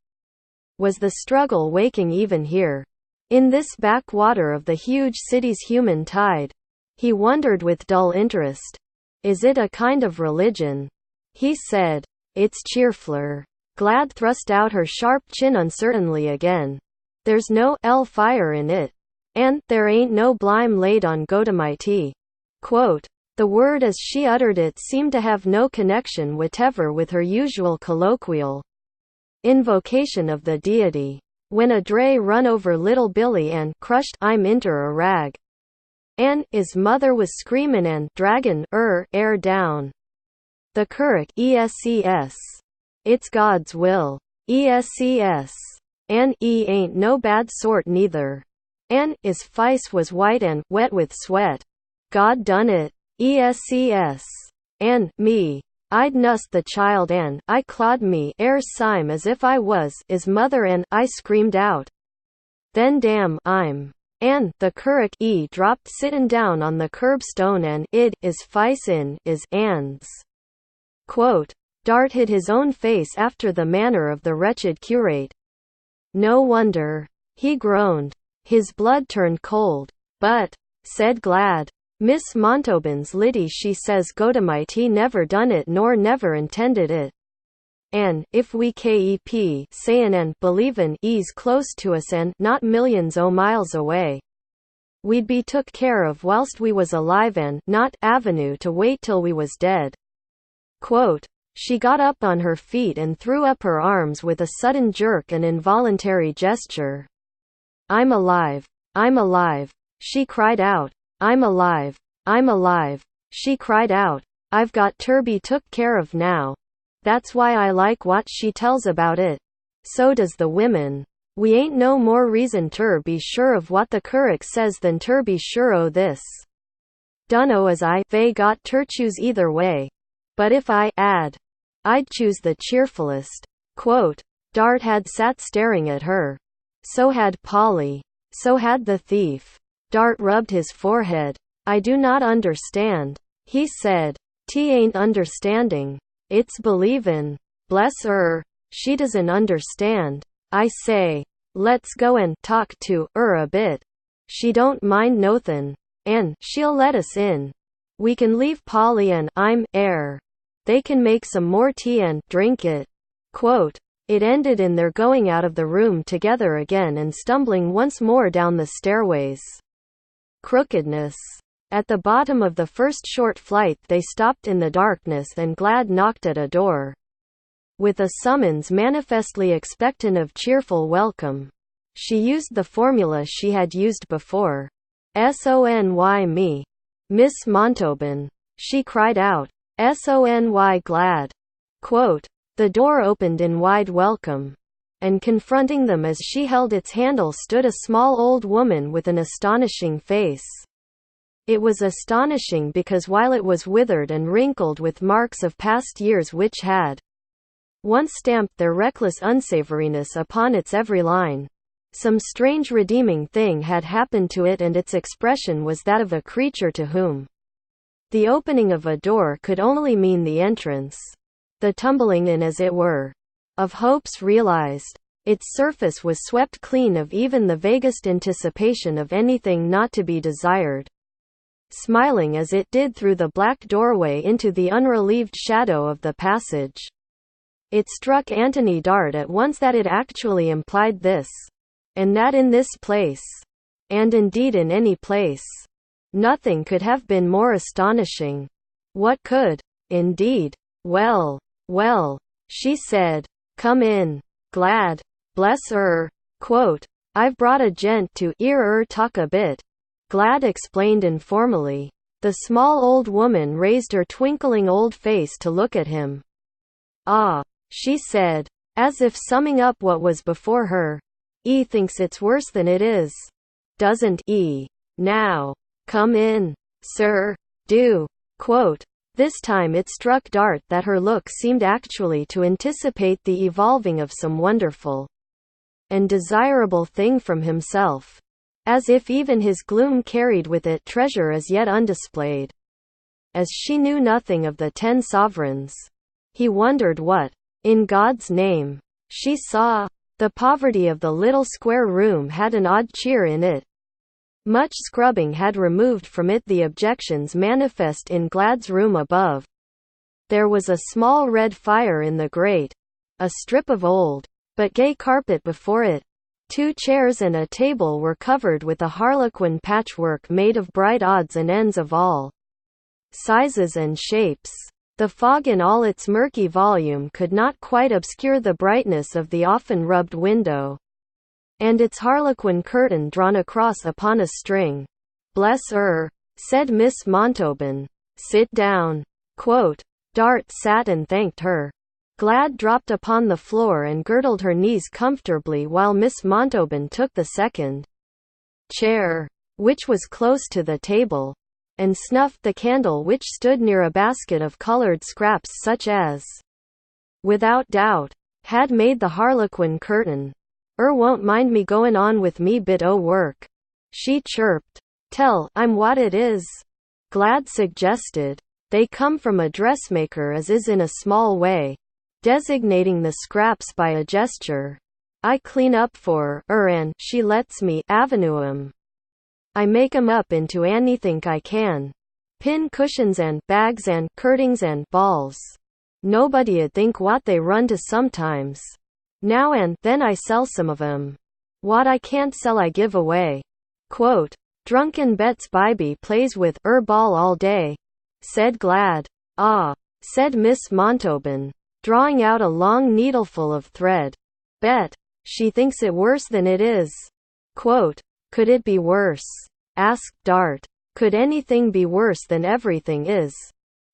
Was the struggle waking even here? In this backwater of the huge city's human tide? He wondered with dull interest. Is it a kind of religion? He said, it's cheerfler. Glad thrust out her sharp chin uncertainly again. There's no fire in it. And there ain't no blime laid on Godamighty. Quote, the word as she uttered it seemed to have no connection whatever with her usual colloquial invocation of the deity. When a dray run over little Billy and crushed I'm inter a rag. And 'is mother was screamin' and draggin' air down the currick ESCS. It's God's will. ESCS. An' ain't no bad sort neither. An' 'is face was white and wet with sweat. God done it. ESCS. An' me. I'd nussed the child an' I clawed me sime as if I was 'is mother an' I screamed out. Then damn I'm. An' the currick dropped sittin' down on the curbstone and is face in 'is 'ands. Quote, Dart hid his own face after the manner of the wretched curate. No wonder. He groaned. His blood turned cold. But, said Glad, Miss Montalban's liddy she says Godamighty never done it nor never intended it. An' if we kep sayin' and believin' 'e's close to us and not millions o' miles away, we'd be took care of whilst we was alive and not avenue to wait till we was dead. Quote, she got up on her feet and threw up her arms with a sudden jerk and involuntary gesture. I'm alive. I'm alive. She cried out. I'm alive. I'm alive. She cried out. I've got Turby took care of now. That's why I like what she tells about it. So does the women. We ain't no more reason ter be sure of what the currick says than ter be sure o' this. Dunno as I they got ter choose either way. But if I 'ad I'd choose the cheerfulest. Quote, Dart had sat staring at her. So had Polly. So had the thief. Dart rubbed his forehead. I do not understand, he said. T ain't understanding. It's believin'. Bless her. She doesn't understand. I say, let's go and talk to her a bit. She don't mind nothin'. And she'll let us in. We can leave Polly and I'm air. They can make some more tea and drink it. Quote, it ended in their going out of the room together again and stumbling once more down the stairways. Crookedness. At the bottom of the first short flight they stopped in the darkness and Glad knocked at a door. With a summons manifestly expectant of cheerful welcome. She used the formula she had used before. "Sony me. Miss Montalban," she cried out. "Sony Glad." Quote, the door opened in wide welcome. And confronting them as she held its handle stood a small old woman with an astonishing face. It was astonishing because while it was withered and wrinkled with marks of past years which had once stamped their reckless unsavoriness upon its every line, some strange redeeming thing had happened to it, and its expression was that of a creature to whom the opening of a door could only mean the entrance, the tumbling in as it were, of hopes realized. Its surface was swept clean of even the vaguest anticipation of anything not to be desired. Smiling as it did through the black doorway into the unrelieved shadow of the passage. It struck Anthony Dart at once that it actually implied this. And that in this place, and indeed in any place, nothing could have been more astonishing. What could? Indeed. Well, she said. Come in. Glad. Bless her. Quote, I've brought a gent to ear talk a bit. Glad explained informally. The small old woman raised her twinkling old face to look at him. Ah, she said, as if summing up what was before her. E thinks it's worse than it is. Doesn't E? Now. Come in, sir. Do. Quote, this time it struck Dart that her look seemed actually to anticipate the evolving of some wonderful and desirable thing from himself. As if even his gloom carried with it treasure as yet undisplayed. As she knew nothing of the 10 sovereigns, he wondered what, in God's name, she saw. The poverty of the little square room had an odd cheer in it. Much scrubbing had removed from it the objections manifest in Glad's room above. There was a small red fire in the grate, a strip of old, but gay carpet before it. 2 chairs and a table were covered with a harlequin patchwork made of bright odds and ends of all sizes and shapes. The fog in all its murky volume could not quite obscure the brightness of the often rubbed window, and its harlequin curtain drawn across upon a string. Bless her, said Miss Montalban. Sit down. Quote, Dart sat and thanked her. Glad dropped upon the floor and girdled her knees comfortably while Miss Montalban took the second chair, which was close to the table, and snuffed the candle which stood near a basket of colored scraps such as, without doubt, had made the harlequin curtain. Won't mind me goin' on with me bit o' work, she chirped. Tell I'm what it is, Glad suggested. They come from a dressmaker as is in a small way, designating the scraps by a gesture. I clean up for her and she lets me avenue 'em. I make 'em up into anythink I can. Pin cushions and bags and curtings and balls. Nobody'd think what they run to sometimes. Now and then I sell some of 'em. What I can't sell I give away. Quote, Drunken Bet's Bybie plays with her ball all day, said Glad. Ah, said Miss Montalban, drawing out a long needleful of thread. Bet. She thinks it worse than it is. Quote, could it be worse? Asked Dart. Could anything be worse than everything is?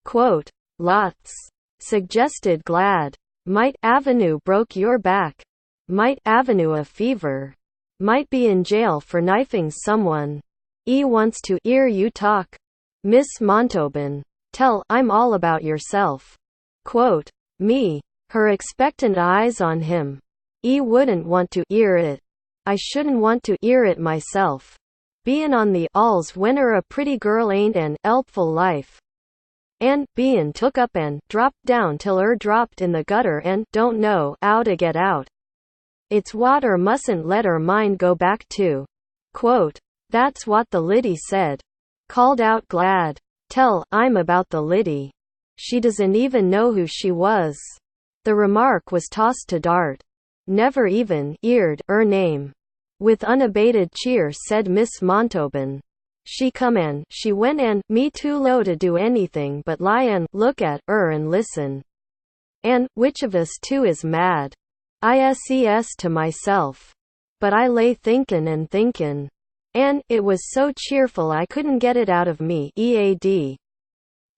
Quote, lots, suggested Glad. Might Avenue broke your back. Might Avenue a fever. Might be in jail for knifing someone. E wants to hear you talk. Miss Montalban. Tell I'm all about yourself. Quote, Me. Her expectant eyes on him. Wouldn't want to 'ear it. I shouldn't want to 'ear it myself. Bein' on the alls when a pretty girl ain't an 'elpful life. An' bein' took up and dropped down till dropped in the gutter and don't know 'ow to get out. It's what mustn't let mind go back to. Quote, "That's what the Liddy said." Called out glad. Tell I'm about the Liddy. She doesn't even know who she was. The remark was tossed to Dart. Never even 'eard name. With unabated cheer said Miss Montalban. She come and she went and me too low to do anything but lie and look at and listen. And which of us two is mad? I ses to myself. But I lay thinkin' and thinkin'. And it was so cheerful I couldn't get it out of me ead.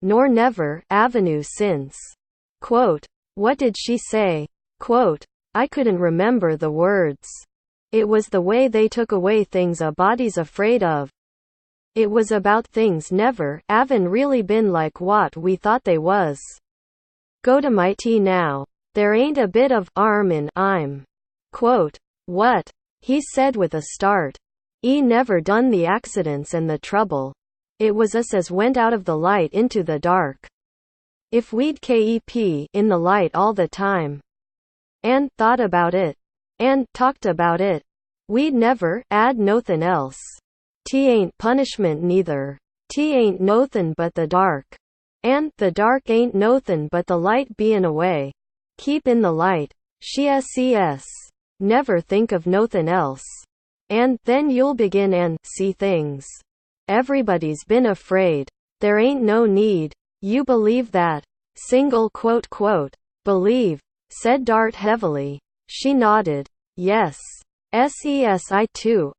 Nor never avenue since. Quote, "What did she say?" Quote, "I couldn't remember the words. It was the way they took away things a body's afraid of. It was about things never 'aven't really been like what we thought they was. Go to my tea now. There ain't a bit of 'arm in I'm." Quote, "What?" he said with a start. Never done the accidents and the trouble. It was us as went out of the light into the dark. If we'd kept in the light all the time, and thought about it, and talked about it, we'd never 'ad nothin' else. Tea ain't punishment neither. Tea ain't nothin' but the dark. And the dark ain't nothin' but the light bein' away. Keep in the light. She ses. Never think of nothin' else. And then you'll begin and see things. Everybody's been afraid. There ain't no need. You believe that?" Quote, "Believe," said Dart heavily. She nodded. "Yes. Ses I too,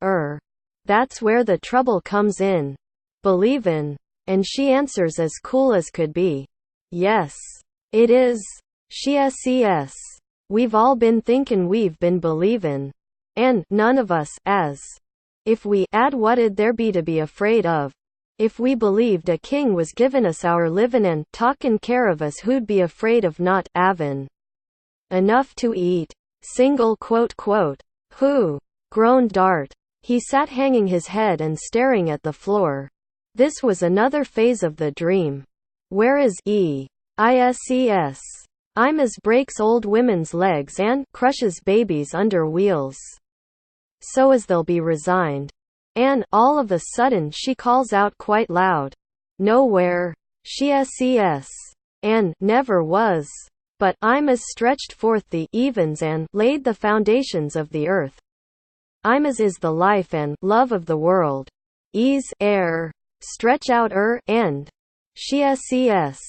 That's where the trouble comes in. Believin'." And she answers as cool as could be. "Yes. It is. She ses. We've all been thinkin' we've been believin'. And none of us, as. If we 'ad what'd there be to be afraid of? If we believed a king was givin' us our livin' and talkin' care of us, who'd be afraid of not 'avin' enough to eat?" Who? Groaned Dart. He sat hanging his head and staring at the floor. This was another phase of the dream. Where is Ises? I'm as breaks old women's legs and crushes babies under wheels. So as they'll be resigned. And, all of a sudden she calls out quite loud. "Nowhere. She ses. And, never was. But, I'm as stretched forth the evens and laid the foundations of the earth. I'm as is the life and love of the world. Stretch out and she ses.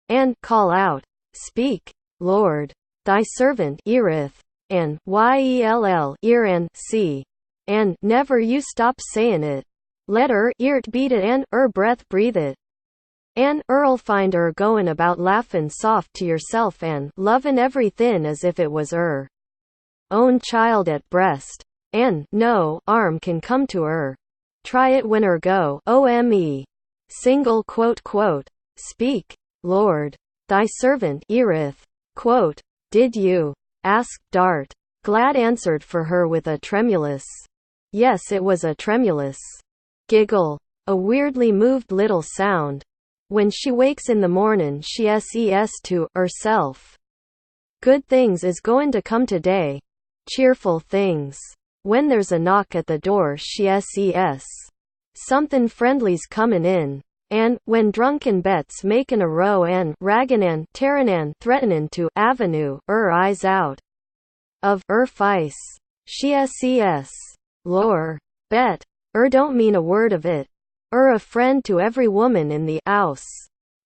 And, call out, Speak, Lord. Thy servant 'eareth. And, yell, ear and see. And, never you stop sayin' it. Let eart beat it and breath breathe it. And, 'll find goin' about laughin' soft to yourself and lovin' everythin' as if it was own child at breast. And, no 'arm can come to Try it when go ome. Speak, Lord. Thy servant 'eareth. Did you? Asked Dart. Glad answered for her with a tremulous. Yes, it was a tremulous giggle. A weirdly moved little sound. When she wakes in the mornin' she ses to herself. Good things is goin' to come today. Cheerful things. When there's a knock at the door she ses. Somethin' friendly's comin' in. And, when drunken Bet's makin' a row and raggin' and tearin' and threatenin' to avenue eyes out of face. She ses. Lor. Bet. Don't mean a word of it. A friend to every woman in the 'ouse.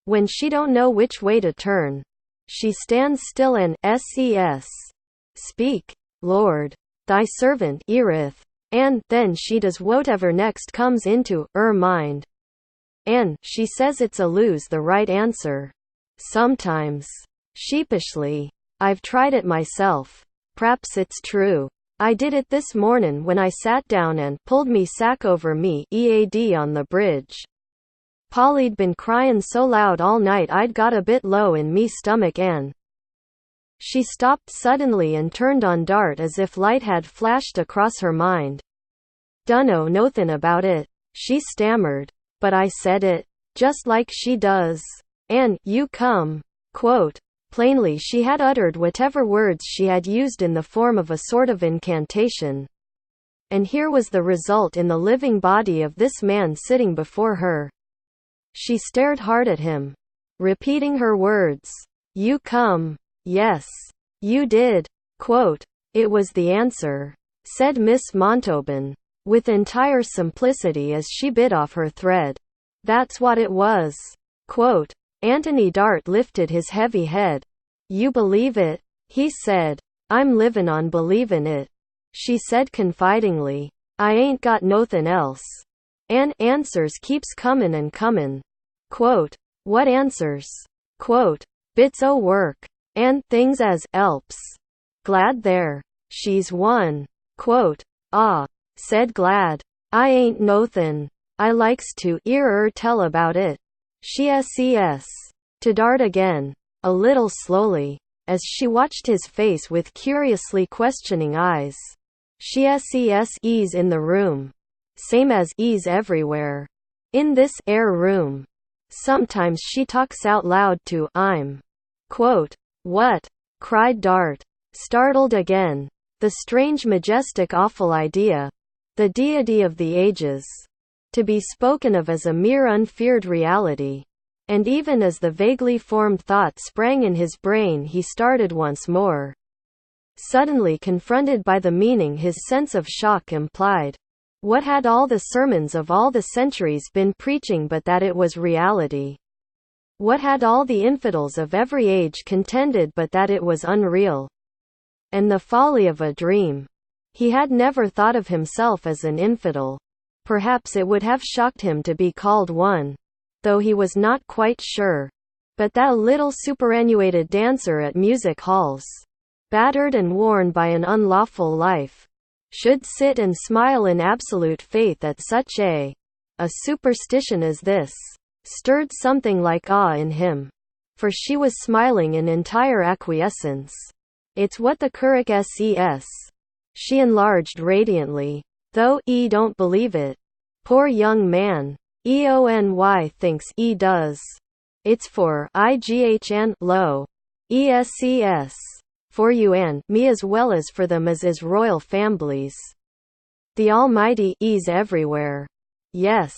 When she don't know which way to turn, she stands still and ses. Speak, Lord. Thy servant 'eareth. And, then she does whatever next comes into mind. And, she says it's a lose the right answer. Sometimes. Sheepishly. I've tried it myself. P'raps it's true. I did it this mornin' when I sat down and pulled me sack over me ead on the bridge. Polly'd been cryin' so loud all night I'd got a bit low in me stomach and She stopped suddenly and turned on Dart as if light had flashed across her mind. "Dunno nothin' about it," she stammered. "But I said it. Just like she does. An' you come." Quote. Plainly she had uttered whatever words she had used in the form of a sort of incantation. And here was the result in the living body of this man sitting before her. She stared hard at him, repeating her words. "You come." "Yes. You did." Quote. "It was the answer," said Miss Montalban, with entire simplicity as she bit off her thread. "That's what it was." Quote. Anthony Dart lifted his heavy head. "You believe it?" he said. "I'm livin' on believin' it," she said confidingly. "I ain't got nothin' else. An' answers keeps comin' and comin'." Quote. "What answers?" Quote. "Bits o' work. An' things as elps. Glad there. She's one." Quote. "Ah," said Glad. "I ain't nothin'. I likes to 'ear 'er tell about it." She ses. To Dart again, a little slowly, as she watched his face with curiously questioning eyes. She ses ease in the room. Same as ease everywhere. In this air room. Sometimes she talks out loud to I'm. Quote. "What?" cried Dart, startled again. The strange, majestic, awful idea. The deity of the ages. To be spoken of as a mere unfeared reality. And even as the vaguely formed thought sprang in his brain, he started once more. Suddenly confronted by the meaning his sense of shock implied. What had all the sermons of all the centuries been preaching but that it was reality? What had all the infidels of every age contended but that it was unreal? And the folly of a dream. He had never thought of himself as an infidel. Perhaps it would have shocked him to be called one, though he was not quite sure. But that little superannuated dancer at music halls, battered and worn by an unlawful life, should sit and smile in absolute faith at such a superstition as this, stirred something like awe in him. For she was smiling in entire acquiescence. "It's what the Curric ses," she enlarged radiantly. "Though don't believe it. Poor young man. Ony thinks does. It's for IGHN lo. ESCS. For you and me as well as for them as is royal families. The almighty is everywhere. Yes.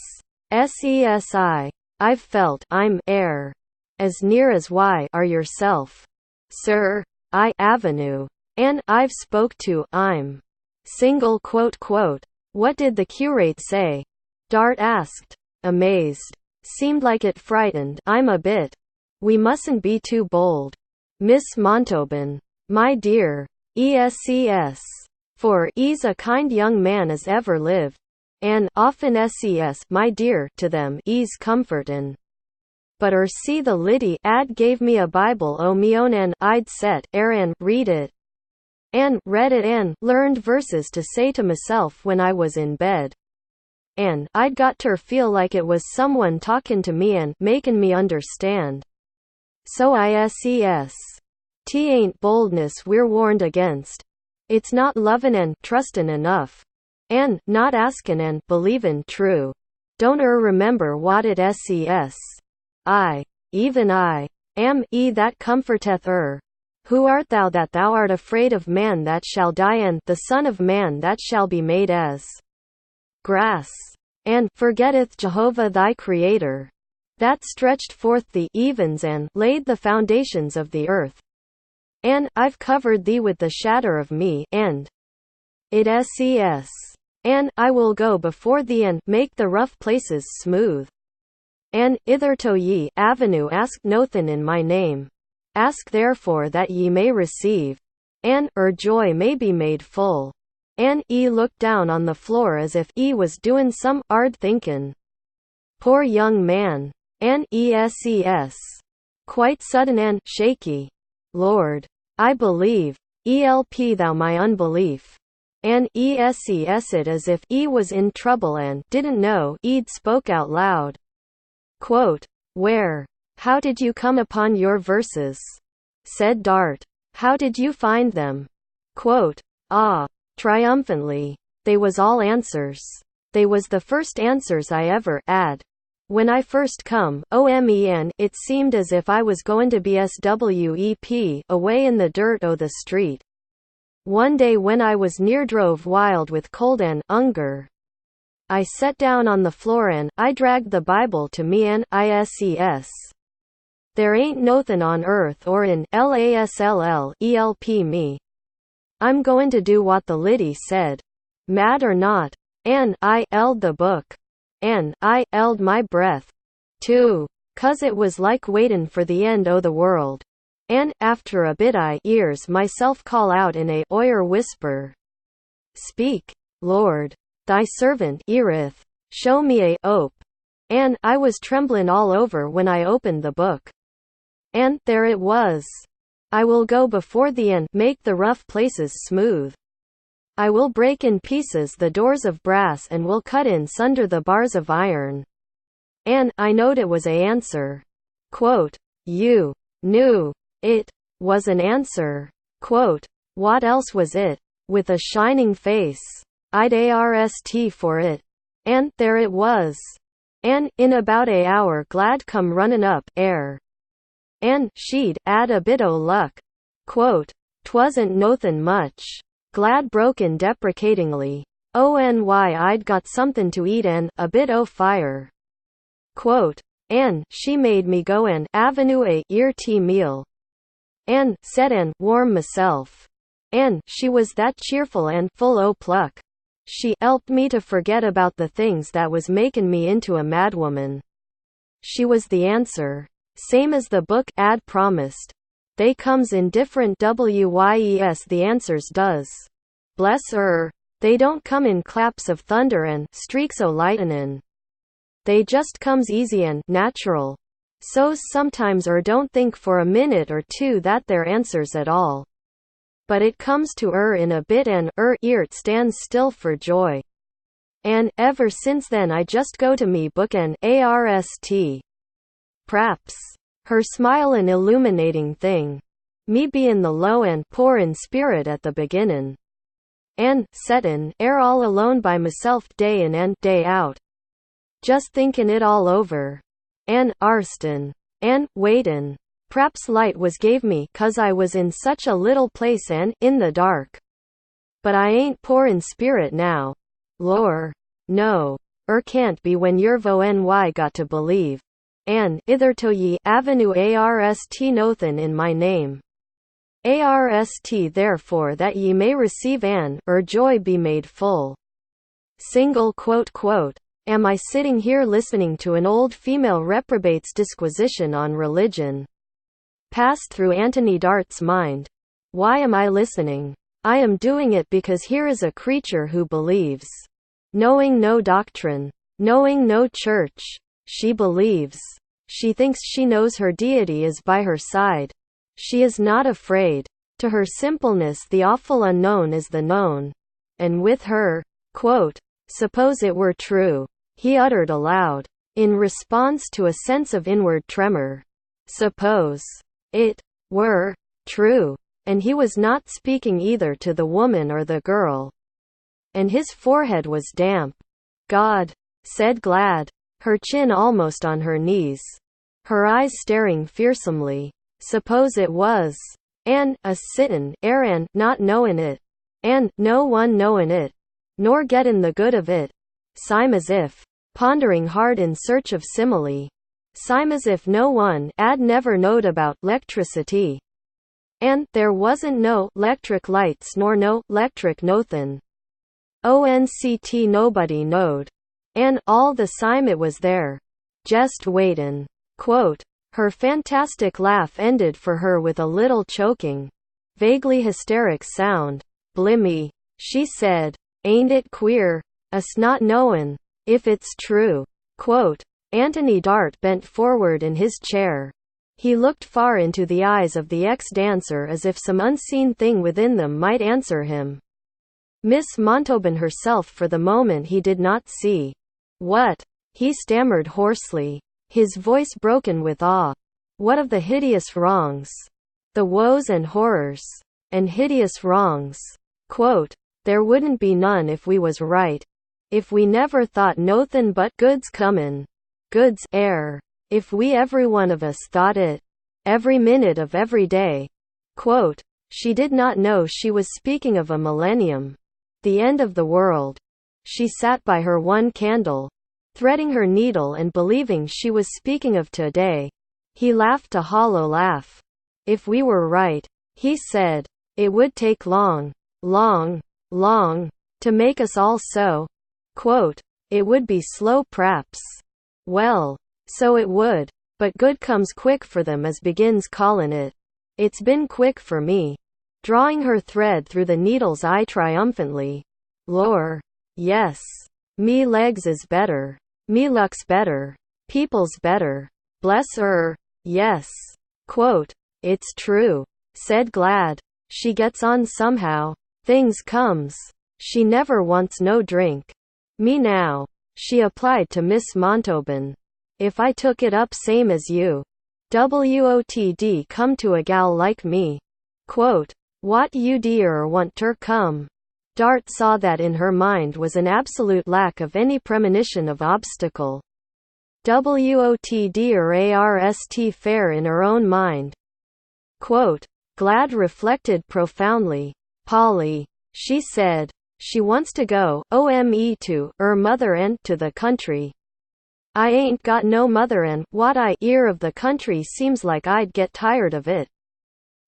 SESI. I've felt I'm air. As near as Y are yourself. Sir. I avenue. And I've spoke to I'm. Single quote quote. What did the curate say? Dart asked. Amazed. Seemed like it frightened I'm a bit. We mustn't be too bold. Miss Montalban. My dear. ESCS. For e's a kind young man as ever lived. And often ses, my dear, to them e's comfortin'. But see the Liddy ad gave me a Bible o' me own and I'd set an read it. And read it and learned verses to say to myself when I was in bed. And I'd got ter feel like it was someone talkin' to me and makin' me understand. So I ses. Ain't boldness we're warned against. It's not lovin' and trustin' enough. And not askin' and believin' true. Don't remember what it ses. Even I, am that comforteth Who art thou that thou art afraid of man that shall die and the Son of Man that shall be made as grass? And forgetteth Jehovah thy Creator, that stretched forth the evens and laid the foundations of the earth. And I've covered thee with the shadow of me, and it ses. And I will go before thee and make the rough places smooth. And hitherto ye avenue ask nothin' in my name. Ask therefore that ye may receive. And joy may be made full. And looked down on the floor as if was doin' some 'ard thinkin'. Poor young man. And ses. Quite sudden and shaky. Lord. I believe. Elp thou my unbelief. And ses it as if was in trouble and didn't know spoke out loud. Quote. Where? How did you come upon your verses? Said Dart. How did you find them? Quote, ah, triumphantly. They was all answers. They was the first answers I ever 'ad. When I first come, it seemed as if I was goin' to be SWEP, away in the dirt o' the street. One day when I was near drove wild with cold and 'unger, I set down on the floor and I dragged the Bible to me and ISES. There ain't nothin' on earth or in LASLLELP me. I'm goin' to do what the Liddy said. Mad or not. An' I 'eld the book. An' I 'eld my breath, too. 'Cause it was like waitin' for the end o' the world. An' after a bit I 'ears myself call out in a oyer whisper, Speak, Lord. Thy servant 'eareth. Show me a ope. An' I was tremblin' all over when I opened the book. And there it was. I will go before thee and make the rough places smooth. I will break in pieces the doors of brass and will cut in sunder the bars of iron. And I knowed it was a answer. Quote, you knew it was an answer. Quote, what else was it? With a shining face, I'd ARST for it. And there it was. And in about a hour glad come runnin' up air. And she'd 'ad a bit o' luck. Quote, 'twasn't nothin' much. Glad broke in deprecatingly. Ony I'd got somethin' to eat and a bit o' fire. Quote, an' she made me go and avenue a ear tea meal. An' set and warm myself. An' she was that cheerful and full o' pluck. She 'elped me to forget about the things that was makin' me into a madwoman. She was the answer. Same as the book 'ad promised. They comes in different ways the answers does. Bless 'er. They don't come in claps of thunder and streaks o' lightnin'. They just comes easy and natural. So's sometimes don't think for a minute or two that they're answers at all. But it comes to in a bit and eart stands still for joy. And ever since then I just go to me book and ARST. P'raps. Her smile an illuminating thing. Me bein' the low and poor in spirit at the beginnin'. An' settin' all alone by myself day in and day out. Just thinkin' it all over. An' arstin'. An' waitin'. P'raps light was gave me 'cause I was in such a little place and in the dark. But I ain't poor in spirit now. Lor. No. Can't be when you've got to believe. An' itherto ye avenue ARST nothin' in my name. ARST therefore that ye may receive an joy be made full. Single quote quote. Am I sitting here listening to an old female reprobate's disquisition on religion? Passed through Antony Dart's mind. Why am I listening? I am doing it because here is a creature who believes. Knowing no doctrine. Knowing no church. She believes. She thinks she knows her deity is by her side. She is not afraid. To her simpleness the awful unknown is the known. And with her, quote, suppose it were true, he uttered aloud, in response to a sense of inward tremor. Suppose it were true. And he was not speaking either to the woman or the girl. And his forehead was damp. God, said Glad, her chin almost on her knees, her eyes staring fearsomely. Suppose it was. An' a sittin' an' not knowin' it. An' no one knowin' it. Nor gettin' the good of it. Sime as if pondering hard in search of simile. Sime as if no one 'ad never knowed about 'lectricity. An' there wasn't no 'lectric lights nor no 'lectric nothin'. ONCT nobody knowed. An' all the sime it was there. Jest waitin'. Quote, her fantastic laugh ended for her with a little choking, vaguely hysteric sound. Blimey, she said. Ain't it queer? Us not knowin' if it's true. Quote, Antony Dart bent forward in his chair. He looked far into the eyes of the ex-dancer as if some unseen thing within them might answer him. Miss Montauban herself for the moment he did not see. What? He stammered hoarsely, his voice broken with awe. What of the hideous wrongs? the woes and horrors, and hideous wrongs. Quote, there wouldn't be none if we was right. If we never thought nothin' but good's comin'. Good's air. If we every one of us thought it. Every minute of every day. Quote, she did not know she was speaking of a millennium. The end of the world. She sat by her one candle, threading her needle and believing she was speaking of today. He laughed a hollow laugh. If we were right, he said, it would take long, to make us all so. Quote, it would be slow p'raps. Well, so it would, but good comes quick for them as begins callin' it. It's been quick for me. Drawing her thread through the needle's eye triumphantly. Lor, yes. Me legs is better. Me luck's better. People's better. Bless her, yes. Quote, it's true, said Glad. She gets on somehow. Things comes. She never wants no drink. Me now. She applied to Miss Montalban. If I took it up same as you. WOTD come to a gal like me. Quote, what you dear want ter come. Dart saw that in her mind was an absolute lack of any premonition of obstacle. WOTD or ARST fair in her own mind. Quote, Glad reflected profoundly. Polly, she said, she wants to go, to, mother and, to the country. I ain't got no mother and, what I, ear of the country seems like I'd get tired of it.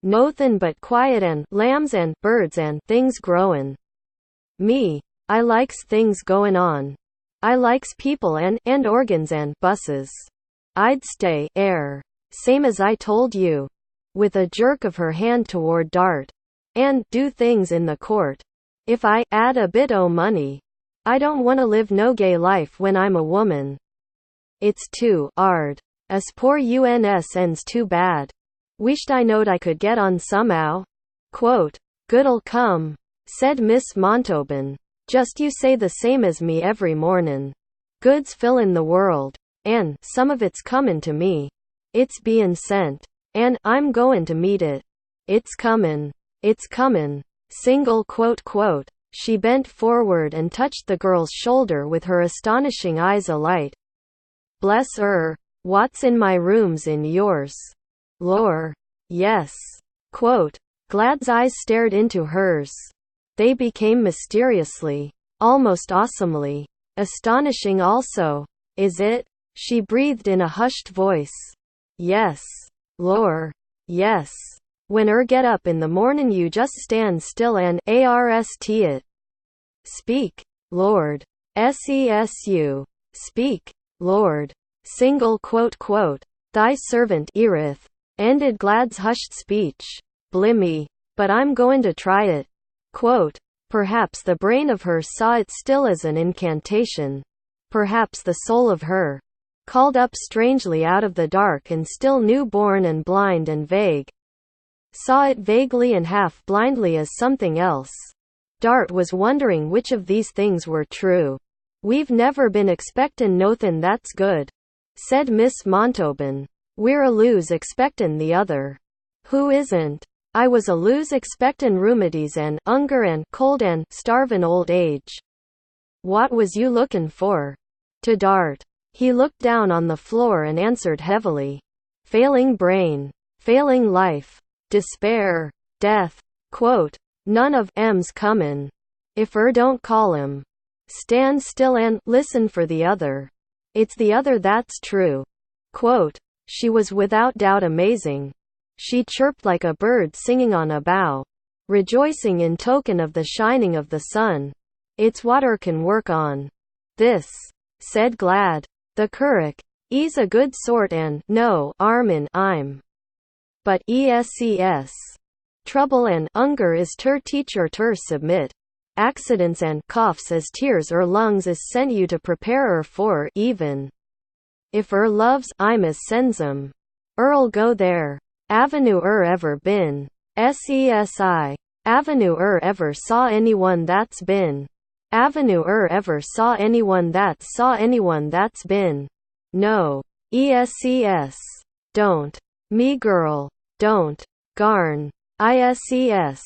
Nothin' but quiet and, lambs and, birds and, things growin'. Me, I likes things goin' on. I likes people and organs and, buses. I'd stay, same as I told you. With a jerk of her hand toward Dart. And, do things in the court. If I, add a bit o' money. I don't wanna live no gay life when I'm a woman. It's too, 'ard. As poor UNSN's too bad. Wisht I knowed I could get on somehow. Quote, good'll come, said Miss Montalban. Just you say the same as me every mornin'. Good's fillin' the world. An' some of it's comin' to me. It's bein' sent. An' I'm goin' to meet it. It's comin'. It's comin'. Single quote quote. She bent forward and touched the girl's shoulder with her astonishing eyes alight. Bless what's in my room's in yours. Lor, yes. Quote, Glad's eyes stared into hers. They became mysteriously, almost awesomely, astonishing also. Is it? She breathed in a hushed voice. Yes. Lor, yes. When get up in the mornin' you just stand still and arst it. Speak, Lord. SESU. Speak, Lord. Single quote quote. Thy servant Erith. Ended Glad's hushed speech. Blimey. But I'm goin' to try it. Quote, perhaps the brain of her saw it still as an incantation. Perhaps the soul of her, called up strangely out of the dark and still new-born and blind and vague, saw it vaguely and half-blindly as something else. Dart was wondering which of these things were true. We've never been expectin' nothin' that's good, said Miss Montalban. We're a-lose expectin' the other. Who isn't? I was a-lose expectin' rheumatiz and, 'unger and, cold and, starvin' old age. What was you lookin' for? To Dart. He looked down on the floor and answered heavily. Failing brain. Failing life. Despair. Death. Quote, none of 'em's comin'. If don't call 'em. Stand still and, listen for the other. It's the other that's true. Quote, she was without doubt amazing. She chirped like a bird singing on a bough, rejoicing in token of the shining of the sun. It's what can work on. This, said Glad. The Currick. 'E's a good sort and, no, 'arm I'm. But ESCS. Trouble and, 'unger is ter teacher ter submit. Accidents and, coughs as tears lungs is sent you to prepare for, even. If loves, I'm as sends 'em. I'll go there. Avenue ever been. SESI. Avenue ever saw anyone that's been. Avenue ever saw anyone that's been. No. ESCS. Don't. Me girl. Don't. Garn. ISES.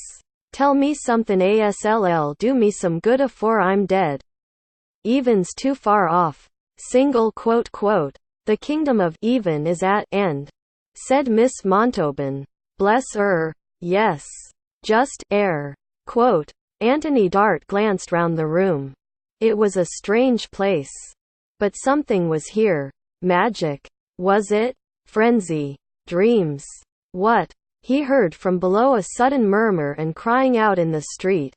Tell me something ASLL do me some good afore I'm dead. Even's too far off. The kingdom of even is at end, said Miss Montalban. Bless yes. Just air. Anthony Dart glanced round the room. It was a strange place. But something was here. Magic. Was it? Frenzy. Dreams. What? He heard from below a sudden murmur and crying out in the street.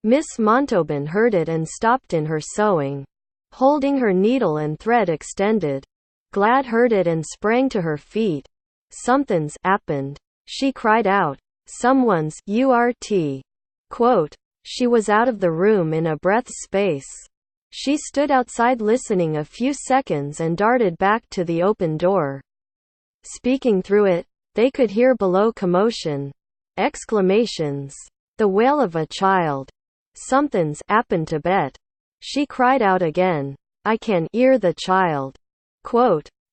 Miss Montalban heard it and stopped in her sewing, holding her needle and thread extended. Glad heard it and sprang to her feet. Something's happened, she cried out. Someone's hurt. She was out of the room in a breath's space. She stood outside listening a few seconds and darted back to the open door. Speaking through it, they could hear below commotion, exclamations, the wail of a child. Something's happened to Bet. She cried out again. I can hear the child.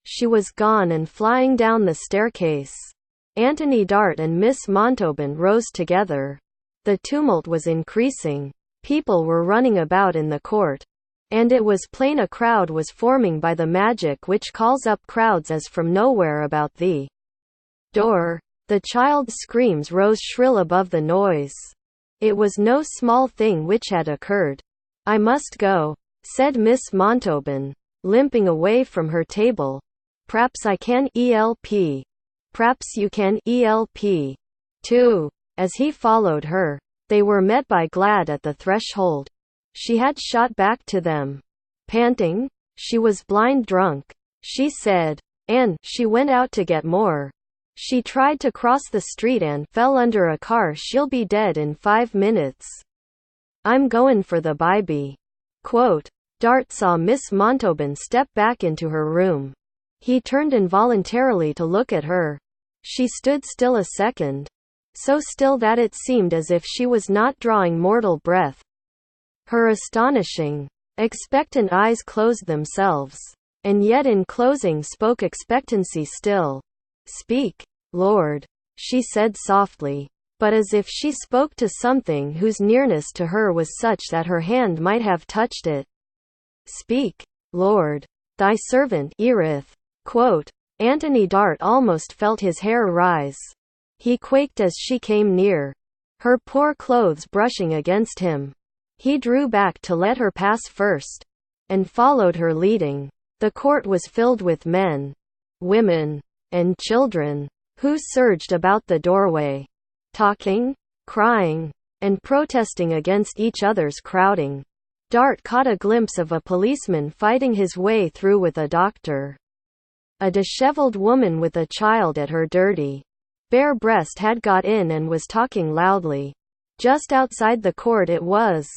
She was gone and flying down the staircase. Anthony Dart and Miss Montalban rose together. The tumult was increasing. People were running about in the court. And it was plain a crowd was forming by the magic which calls up crowds as from nowhere about the door. The child's screams rose shrill above the noise. It was no small thing which had occurred. I must go, said Miss Montalban, limping away from her table. P'raps I can help. P'raps you can help, too. As he followed her, they were met by Glad at the threshold. She had shot back to them. Panting, she was blind drunk, she said. And she went out to get more. She tried to cross the street and fell under a car. She'll be dead in 5 minutes. I'm goin' for the baby. Dart saw Miss Montalban step back into her room. He turned involuntarily to look at her. She stood still a second. So still that it seemed as if she was not drawing mortal breath. Her astonishing, expectant eyes closed themselves. And yet in closing spoke expectancy still. Speak, Lord, she said softly, but as if she spoke to something whose nearness to her was such that her hand might have touched it. Speak, Lord, thy servant heareth. Anthony Dart almost felt his hair rise. He quaked as she came near, her poor clothes brushing against him. He drew back to let her pass first, and followed her leading. The court was filled with men, women, and children, who surged about the doorway, talking, crying, and protesting against each other's crowding. Dart caught a glimpse of a policeman fighting his way through with a doctor. A disheveled woman with a child at her dirty, bare breast had got in and was talking loudly. Just outside the court it was,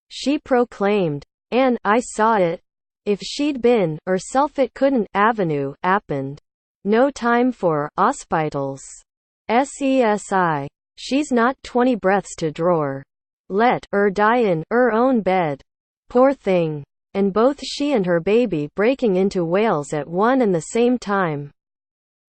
she proclaimed. And I saw it. If she'd been herself it couldn't avenue happened. No time for hospitals. SESI. She's not 20 breaths to draw. Let her die in her own bed. Poor thing. And both she and her baby breaking into wails at one and the same time.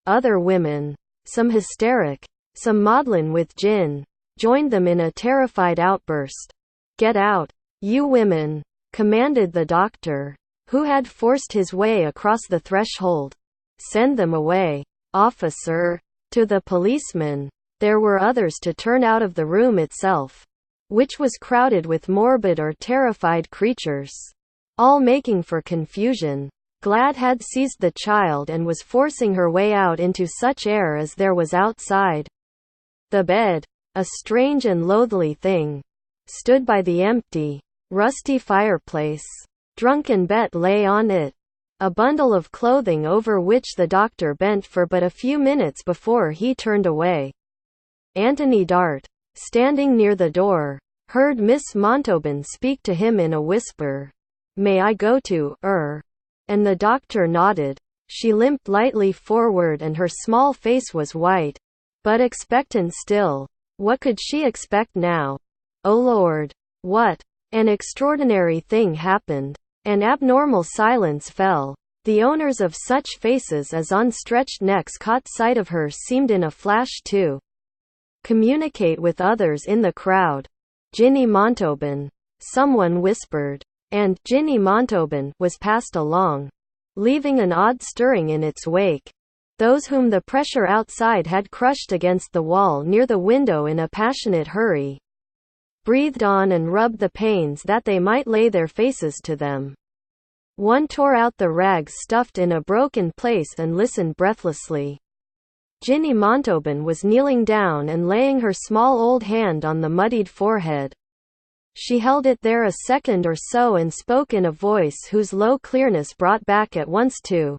Other women, some hysteric, some maudlin with gin, joined them in a terrified outburst. Get out, you women, commanded the doctor, who had forced his way across the threshold. Send them away, officer. To the policeman. There were others to turn out of the room itself, which was crowded with morbid or terrified creatures, all making for confusion. Glad had seized the child and was forcing her way out into such air as there was outside. The bed, a strange and loathly thing, stood by the empty, rusty fireplace. Drunken Bet lay on it, a bundle of clothing over which the doctor bent for but a few minutes before he turned away. Anthony Dart, standing near the door, heard Miss Montalban speak to him in a whisper. May I go to her? And the doctor nodded. She limped lightly forward and her small face was white, but expectant still. What could she expect now? Oh Lord! What? An extraordinary thing happened. An abnormal silence fell. The owners of such faces as on stretched necks caught sight of her seemed in a flash to communicate with others in the crowd. Ginny Montauban, someone whispered, and Ginny Montauban was passed along, leaving an odd stirring in its wake. Those whom the pressure outside had crushed against the wall near the window in a passionate hurry breathed on and rubbed the panes that they might lay their faces to them. One tore out the rags stuffed in a broken place and listened breathlessly. Ginny Montauban was kneeling down and laying her small old hand on the muddied forehead. She held it there a second or so and spoke in a voice whose low clearness brought back at once to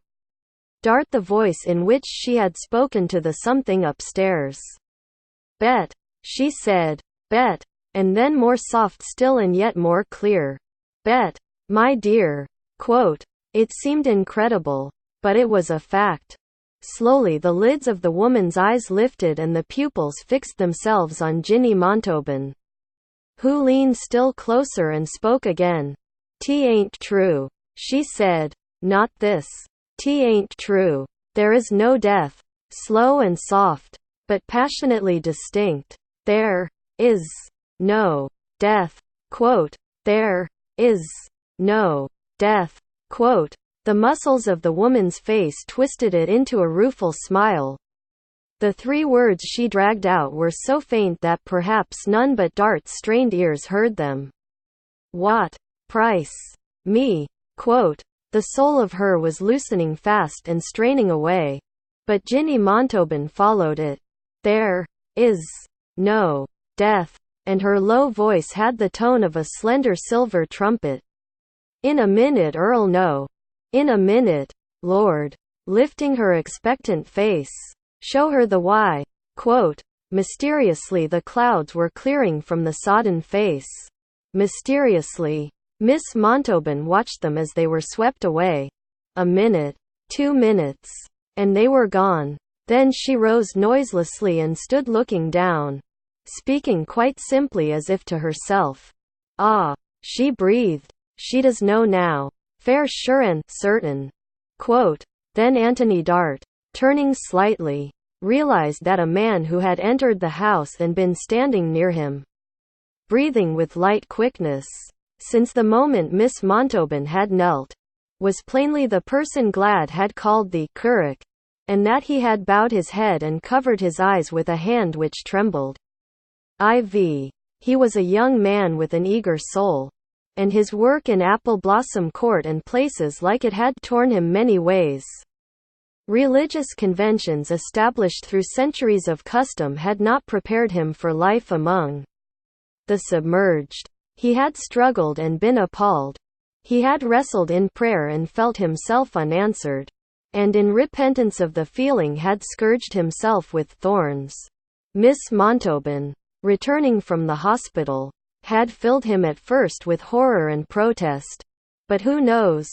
Dart the voice in which she had spoken to the something upstairs. "Bet," she said, "Bet," and then more soft still and yet more clear. "Bet, my dear." Quote, "It seemed incredible, but it was a fact." Slowly the lids of the woman's eyes lifted and the pupils fixed themselves on Ginny Montauban, who leaned still closer and spoke again. "'T ain't true," she said. "Not this. 'T ain't true. There is no death." Slow and soft, but passionately distinct. "There is no death." Quote, "There is no death." Quote, the muscles of the woman's face twisted it into a rueful smile. The 3 words she dragged out were so faint that perhaps none but Dart's strained ears heard them. "What price? Me?" Quote, the soul of her was loosening fast and straining away. But Ginny Montauban followed it. "There is no death," and her low voice had the tone of a slender silver trumpet. "In a minute Earl know. In a minute, Lord." Lifting her expectant face. "Show her the why." Quote, mysteriously the clouds were clearing from the sodden face. Mysteriously. Miss Montauban watched them as they were swept away. A minute. 2 minutes. And they were gone. Then she rose noiselessly and stood looking down, speaking quite simply as if to herself. "Ah," she breathed. "She does know now. Fair sure and certain." Quote, then Anthony Dart, turning slightly, realized that a man who had entered the house and been standing near him, breathing with light quickness, since the moment Miss Montauban had knelt, was plainly the person Glad had called the curric, and that he had bowed his head and covered his eyes with a hand which trembled. He was a young man with an eager soul, and his work in Apple Blossom Court and places like it had torn him many ways. Religious conventions established through centuries of custom had not prepared him for life among the submerged. He had struggled and been appalled. He had wrestled in prayer and felt himself unanswered, and in repentance of the feeling had scourged himself with thorns. Miss Montauban, returning from the hospital, had filled him at first with horror and protest. "But who knows?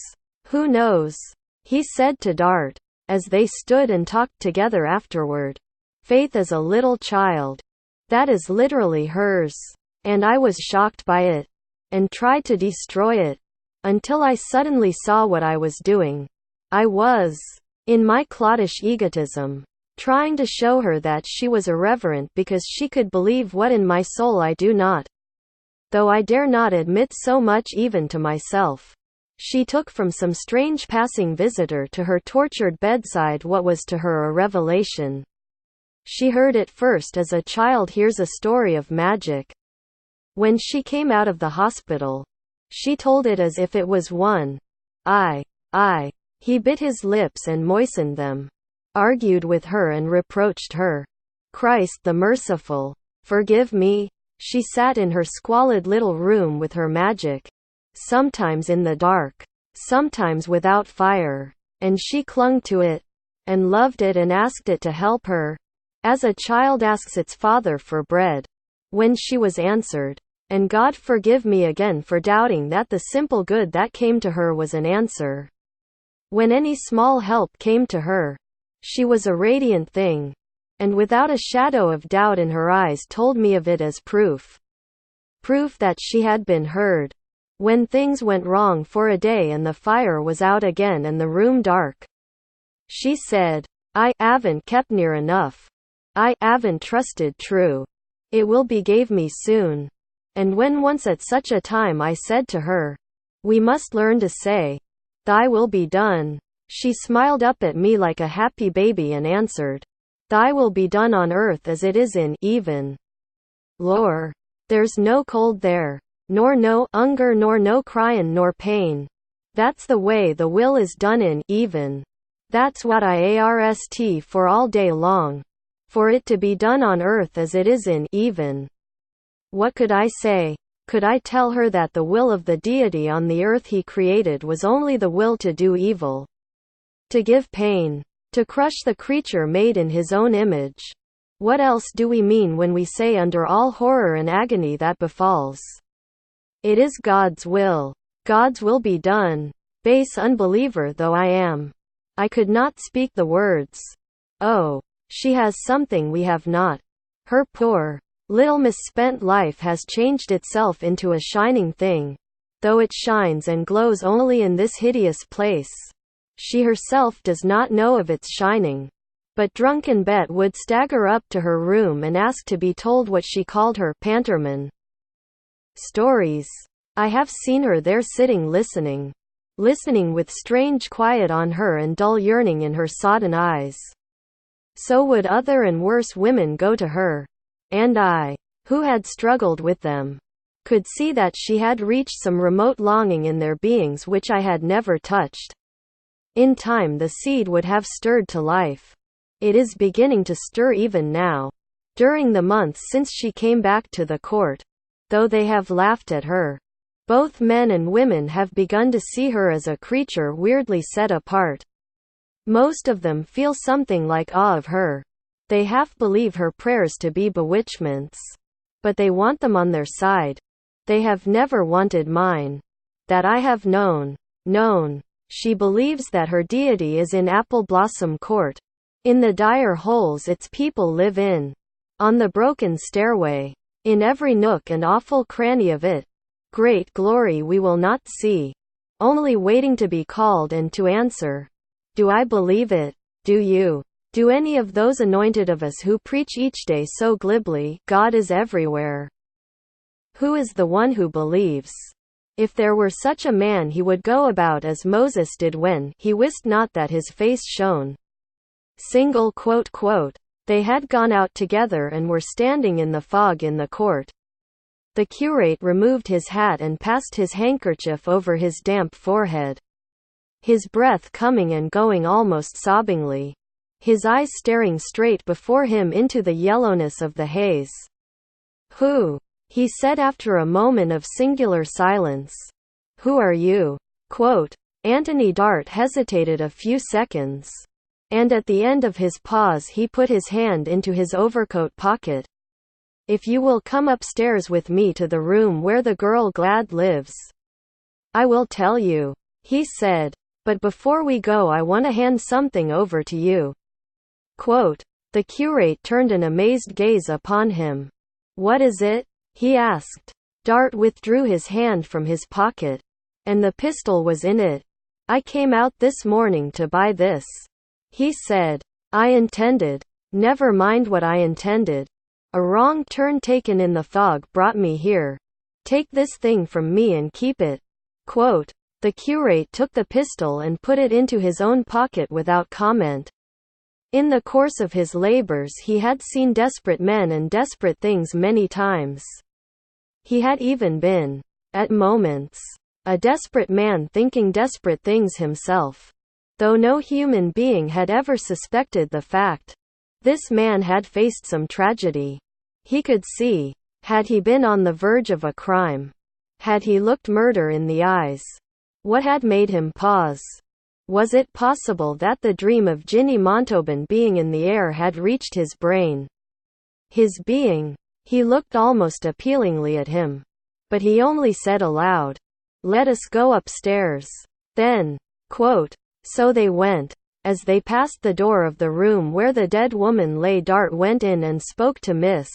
Who knows?" he said to Dart, as they stood and talked together afterward. "Faith is a little child. That is literally hers. And I was shocked by it, and tried to destroy it, until I suddenly saw what I was doing. I was, in my cloddish egotism, trying to show her that she was irreverent because she could believe what in my soul I do not, though I dare not admit so much even to myself. She took from some strange passing visitor to her tortured bedside what was to her a revelation. She heard it first as a child hears a story of magic. When she came out of the hospital, she told it as if it was one. I. He bit his lips and moistened them, argued with her and reproached her. Christ the merciful, forgive me. She sat in her squalid little room with her magic, sometimes in the dark, sometimes without fire, and she clung to it, and loved it and asked it to help her, as a child asks its father for bread. When she was answered, and God forgive me again for doubting that the simple good that came to her was an answer. When any small help came to her, she was a radiant thing, and without a shadow of doubt in her eyes told me of it as proof. Proof that she had been heard. When things went wrong for a day and the fire was out again and the room dark, she said, I haven't kept near enough. I haven't trusted true. It will be gave me soon. And when once at such a time I said to her, we must learn to say, Thy will be done. She smiled up at me like a happy baby and answered, Thy will be done on earth as it is in even. Lor. There's no cold there, nor no hunger, nor no cryin' nor pain. That's the way the will is done in even. That's what I arst for all day long. For it to be done on earth as it is in even. What could I say? Could I tell her that the will of the deity on the earth he created was only the will to do evil? To give pain? To crush the creature made in his own image? What else do we mean when we say under all horror and agony that befalls? It is God's will. God's will be done. Base unbeliever though I am. I could not speak the words. Oh, she has something we have not. Her poor, little misspent life has changed itself into a shining thing. Though it shines and glows only in this hideous place. She herself does not know of its shining. But drunken Bet would stagger up to her room and ask to be told what she called her panterman stories. I have seen her there sitting listening with strange quiet on her and dull yearning in her sodden eyes. So would other and worse women go to her. And I, who had struggled with them, could see that she had reached some remote longing in their beings which I had never touched. In time the seed would have stirred to life. It is beginning to stir even now. During the months since she came back to the court, though they have laughed at her, both men and women have begun to see her as a creature weirdly set apart. Most of them feel something like awe of her. They half believe her prayers to be bewitchments. But they want them on their side. They have never wanted mine. That I have known. She believes that her deity is in Apple Blossom Court. In the dire holes its people live in. On the broken stairway. In every nook and awful cranny of it. Great glory we will not see. Only waiting to be called and to answer. Do I believe it? Do you? Do any of those anointed of us who preach each day so glibly, God is everywhere? Who is the one who believes? If there were such a man he would go about as Moses did when he wist not that his face shone. They had gone out together and were standing in the fog in the court. The curate removed his hat and passed his handkerchief over his damp forehead. His breath coming and going almost sobbingly. His eyes staring straight before him into the yellowness of the haze. Who? He said after a moment of singular silence. Who are you? Anthony Dart hesitated a few seconds. And at the end of his pause he put his hand into his overcoat pocket. If you will come upstairs with me to the room where the girl Glad lives, I will tell you, he said. But before we go I want to hand something over to you. The curate turned an amazed gaze upon him. What is it? He asked. Dart withdrew his hand from his pocket. And the pistol was in it. I came out this morning to buy this. He said. I intended. Never mind what I intended. A wrong turn taken in the fog brought me here. Take this thing from me and keep it. The curate took the pistol and put it into his own pocket without comment. In the course of his labors he had seen desperate men and desperate things many times. He had even been, at moments, a desperate man thinking desperate things himself. Though no human being had ever suspected the fact. This man had faced some tragedy. He could see. Had he been on the verge of a crime? Had he looked murder in the eyes? What had made him pause? Was it possible that the dream of Ginny Montauban being in the air had reached his brain? His being. He looked almost appealingly at him. But he only said aloud, "Let us go upstairs." Then, so they went. As they passed the door of the room where the dead woman lay, Dart went in and spoke to Miss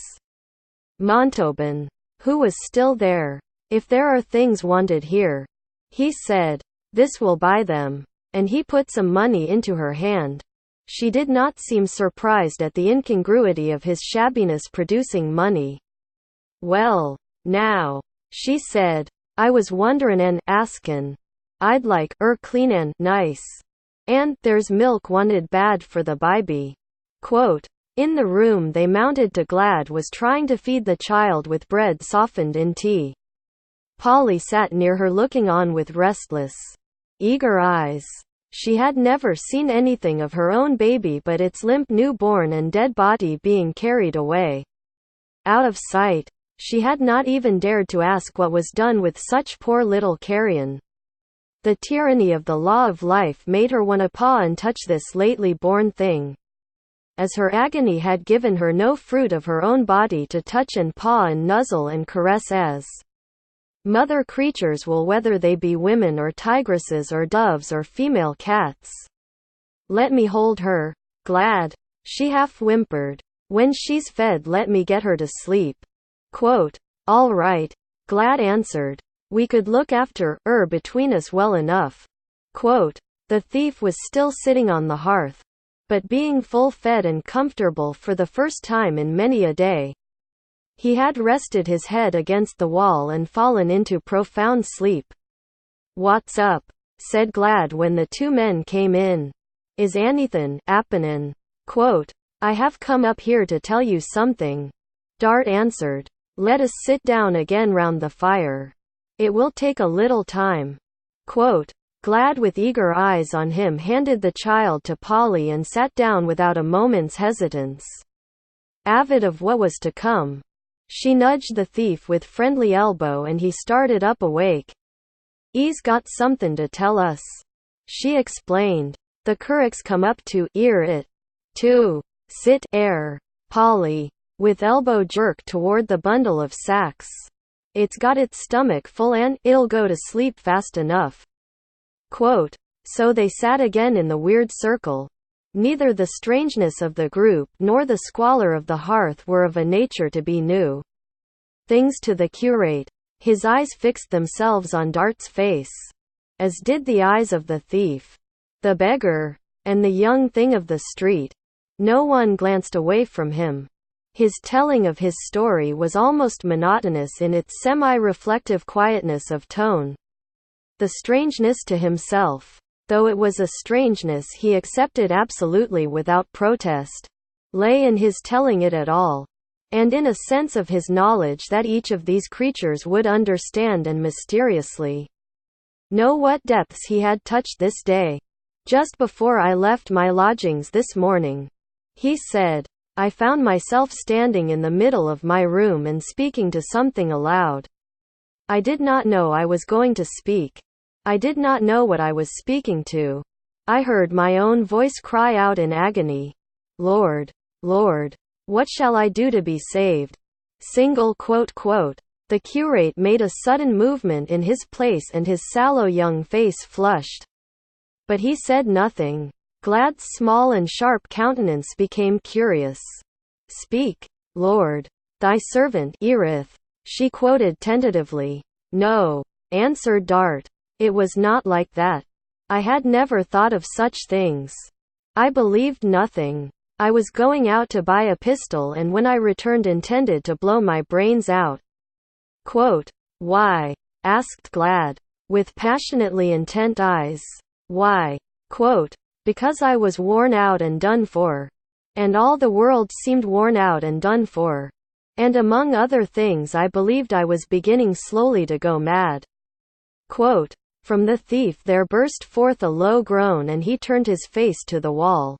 Montauban, who was still there. "If there are things wanted here," he said, "this will buy them." And he put some money into her hand. She did not seem surprised at the incongruity of his shabbiness producing money. "Well, now," she said, "I was wonderin' and askin'. I'd like clean and nice. And there's milk wanted bad for the baby." Quote, "In the room they mounted to Glad was trying to feed the child with bread softened in tea. Polly sat near her looking on with restless, eager eyes. She had never seen anything of her own baby but its limp newborn and dead body being carried away. Out of sight. She had not even dared to ask what was done with such poor little carrion. The tyranny of the law of life made her want to paw and touch this lately born thing. As her agony had given her no fruit of her own body to touch and paw and nuzzle and caress as mother creatures will, whether they be women or tigresses or doves or female cats. Let me hold her, Glad, she half whimpered. When she's fed let me get her to sleep." Quote, "All right," Glad answered. "We could look after between us well enough." Quote, the thief was still sitting on the hearth, but being full fed and comfortable for the first time in many a day. He had rested his head against the wall and fallen into profound sleep. "What's up?" said Glad when the two men came in. "Is anythin' 'appenin'?" Quote, "I have come up here to tell you something," Dart answered. "Let us sit down again round the fire. It will take a little time." Quote, Glad with eager eyes on him handed the child to Polly and sat down without a moment's hesitance. Avid of what was to come, she nudged the thief with friendly elbow and he started up awake. "'E's got somethin' to tell us," she explained. "The currick's come up to 'ear it. To sit 'ere." Polly, with elbow jerked toward the bundle of sacks. "It's got its stomach full and it'll go to sleep fast enough." Quote, so they sat again in the weird circle. Neither the strangeness of the group nor the squalor of the hearth were of a nature to be new things to the curate. His eyes fixed themselves on Dart's face, as did the eyes of the thief, the beggar, and the young thing of the street. No one glanced away from him. His telling of his story was almost monotonous in its semi-reflective quietness of tone. The strangeness to himself, though it was a strangeness he accepted absolutely without protest, lay in his telling it at all, and in a sense of his knowledge that each of these creatures would understand and mysteriously know what depths he had touched this day. "Just before I left my lodgings this morning," he said, "I found myself standing in the middle of my room and speaking to something aloud. I did not know I was going to speak. I did not know what I was speaking to. I heard my own voice cry out in agony, 'Lord, Lord, what shall I do to be saved?'" The curate made a sudden movement in his place and his sallow young face flushed. But he said nothing. Glad's small and sharp countenance became curious. "Speak, Lord. Thy servant 'eareth," she quoted tentatively. "No," answered Dart. "It was not like that. I had never thought of such things. I believed nothing. I was going out to buy a pistol and when I returned intended to blow my brains out." Quote, "Why?" asked Glad, with passionately intent eyes. "Why?" Quote, "Because I was worn out and done for. And all the world seemed worn out and done for. And among other things I believed I was beginning slowly to go mad." Quote, from the thief there burst forth a low groan and he turned his face to the wall.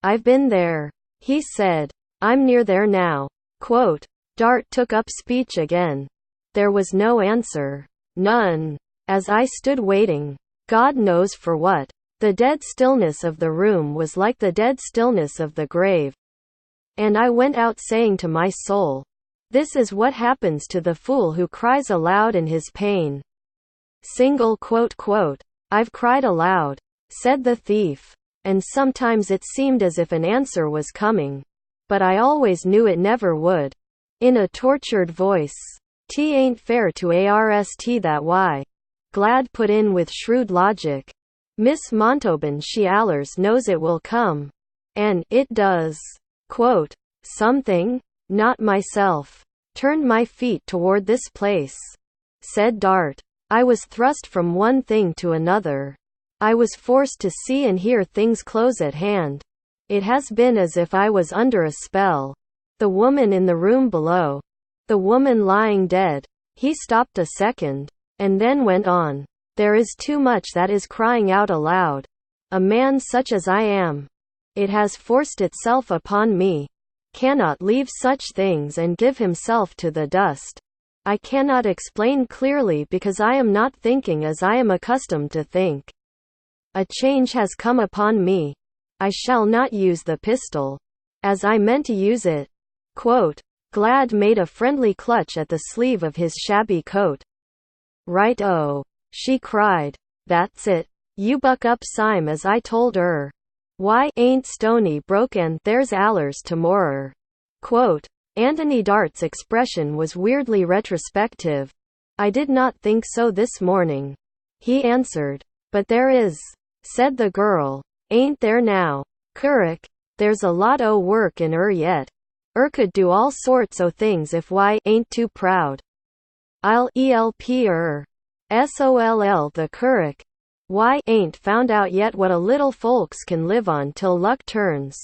"I've been there," he said. "I'm near there now." Quote, Dart took up speech again. There was no answer. None. As I stood waiting, God knows for what, the dead stillness of the room was like the dead stillness of the grave. And I went out saying to my soul, "This is what happens to the fool who cries aloud in his pain." "I've cried aloud," said the thief. "And sometimes it seemed as if an answer was coming. But I always knew it never would." In a tortured voice. "'T ain't fair to arst that why," Glad put in with shrewd logic. "Miss Montalban she allers knows it will come." And it does. Quote, something? Not myself. Turned my feet toward this place, said Dart. I was thrust from one thing to another. I was forced to see and hear things close at hand. It has been as if I was under a spell. The woman in the room below. The woman lying dead. He stopped a second, and then went on. There is too much that is crying out aloud. A man such as I am. It has forced itself upon me. Cannot leave such things and give himself to the dust. I cannot explain clearly because I am not thinking as I am accustomed to think. A change has come upon me. I shall not use the pistol as I meant to use it. Quote, Glad made a friendly clutch at the sleeve of his shabby coat. Right, oh, she cried. That's it. You buck up Sime as I told her. Why ain't Stony broke and there's allers To-morrow. Quote, Anthony Dart's expression was weirdly retrospective. I did not think so this morning, he answered. But there is, said the girl. Ain't there now? Currick, there's a lot o' work in yet. Could do all sorts o' things if why ain't too proud. I'll elp soll the Currick. Why ain't found out yet what a little folks can live on till luck turns.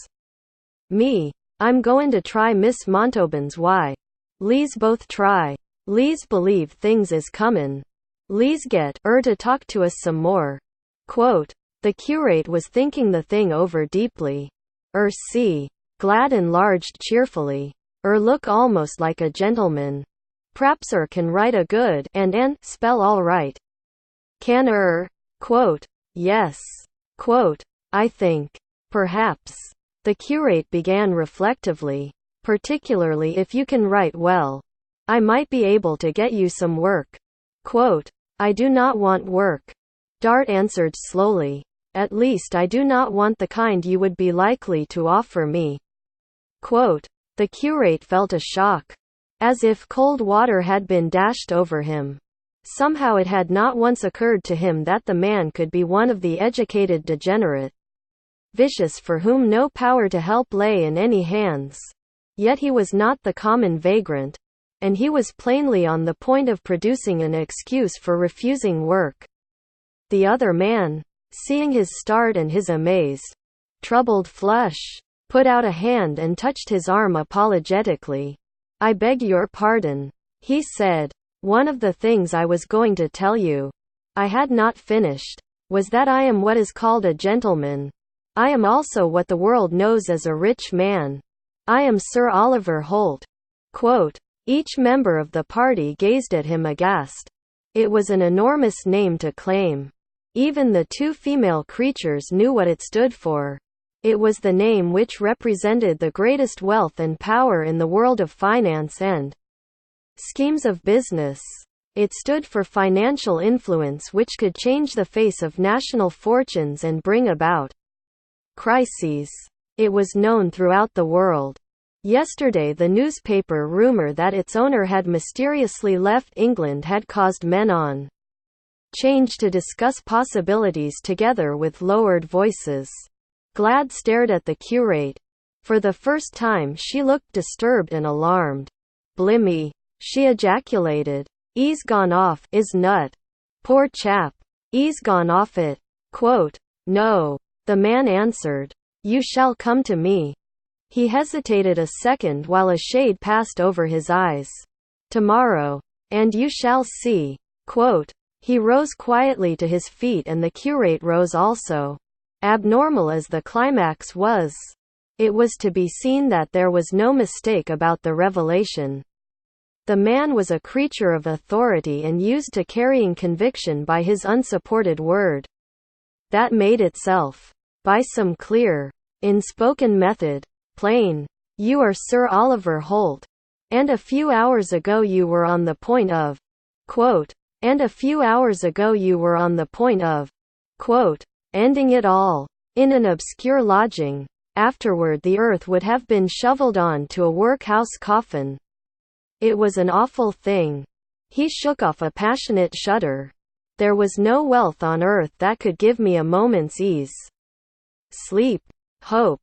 Me, I'm goin' to try Miss Montaubyn's why. Lees both try. Lees believe things is comin'. Lees get to talk to us some more. Quote, the curate was thinking the thing over deeply. See, Glad enlarged cheerfully. Look almost like a gentleman. P'raps can write a good and spell all right. Can Quote, yes. Quote, I think. Perhaps. The curate began reflectively. Particularly if you can write well. I might be able to get you some work. Quote, I do not want work. Dart answered slowly. At least I do not want the kind you would be likely to offer me. Quote, the curate felt a shock. As if cold water had been dashed over him. Somehow it had not once occurred to him that the man could be one of the educated degenerate. Vicious for whom no power to help lay in any hands. Yet he was not the common vagrant. And he was plainly on the point of producing an excuse for refusing work. The other man, seeing his start and his amazed, troubled flush, put out a hand and touched his arm apologetically. I beg your pardon, he said. One of the things I was going to tell you, I had not finished, was that I am what is called a gentleman. I am also what the world knows as a rich man. I am Sir Oliver Holt. Quote, each member of the party gazed at him aghast. It was an enormous name to claim. Even the two female creatures knew what it stood for. It was the name which represented the greatest wealth and power in the world of finance and schemes of business. It stood for financial influence which could change the face of national fortunes and bring about crises. It was known throughout the world. Yesterday the newspaper rumor that its owner had mysteriously left England had caused men on change to discuss possibilities together with lowered voices. Glad stared at the curate. For the first time she looked disturbed and alarmed. Blimey, she ejaculated. E's gone off, is nut. Poor chap. E's gone off it. Quote, no. The man answered. You shall come to me. He hesitated a second while a shade passed over his eyes. To-morrow. And you shall see. Quote, he rose quietly to his feet and the curate rose also. Abnormal as the climax was, it was to be seen that there was no mistake about the revelation. The man was a creature of authority and used to carrying conviction by his unsupported word. That made itself, by some clear, in-spoken method, plain. You are Sir Oliver Holt. And a few hours ago you were on the point of. Quote, and a few hours ago you were on the point of. Quote, ending it all. In an obscure lodging. Afterward the earth would have been shoveled on to a workhouse coffin. It was an awful thing. He shook off a passionate shudder. There was no wealth on earth that could give me a moment's ease. Sleep, hope,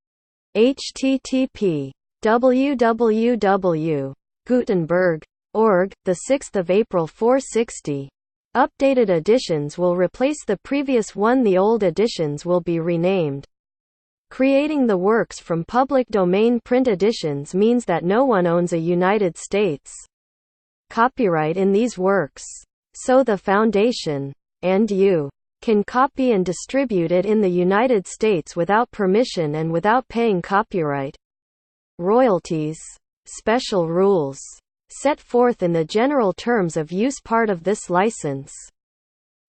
http://www.gutenberg.org, 6 April 460. Updated editions will replace the previous one. The old editions will be renamed. Creating the works from public domain print editions means that no one owns a United States copyright in these works. So the Foundation and you can copy and distribute it in the United States without permission and without paying copyright royalties. Special rules set forth in the general terms of use part of this license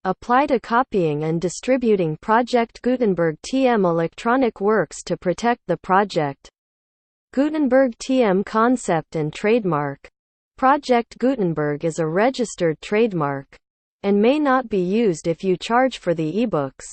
apply to copying and distributing Project Gutenberg TM electronic works to protect the Project Gutenberg TM concept and trademark. Project Gutenberg is a registered trademark and may not be used if you charge for the ebooks,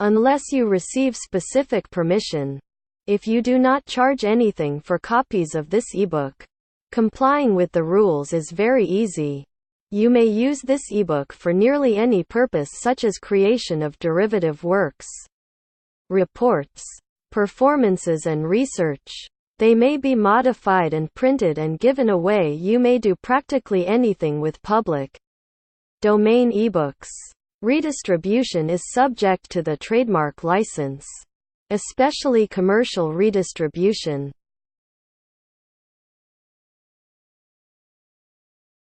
unless you receive specific permission. If you do not charge anything for copies of this ebook, complying with the rules is very easy. You may use this ebook for nearly any purpose, such as creation of derivative works, reports, performances and research. They may be modified and printed and given away. You may do practically anything with public domain ebooks. Redistribution is subject to the trademark license. Especially commercial redistribution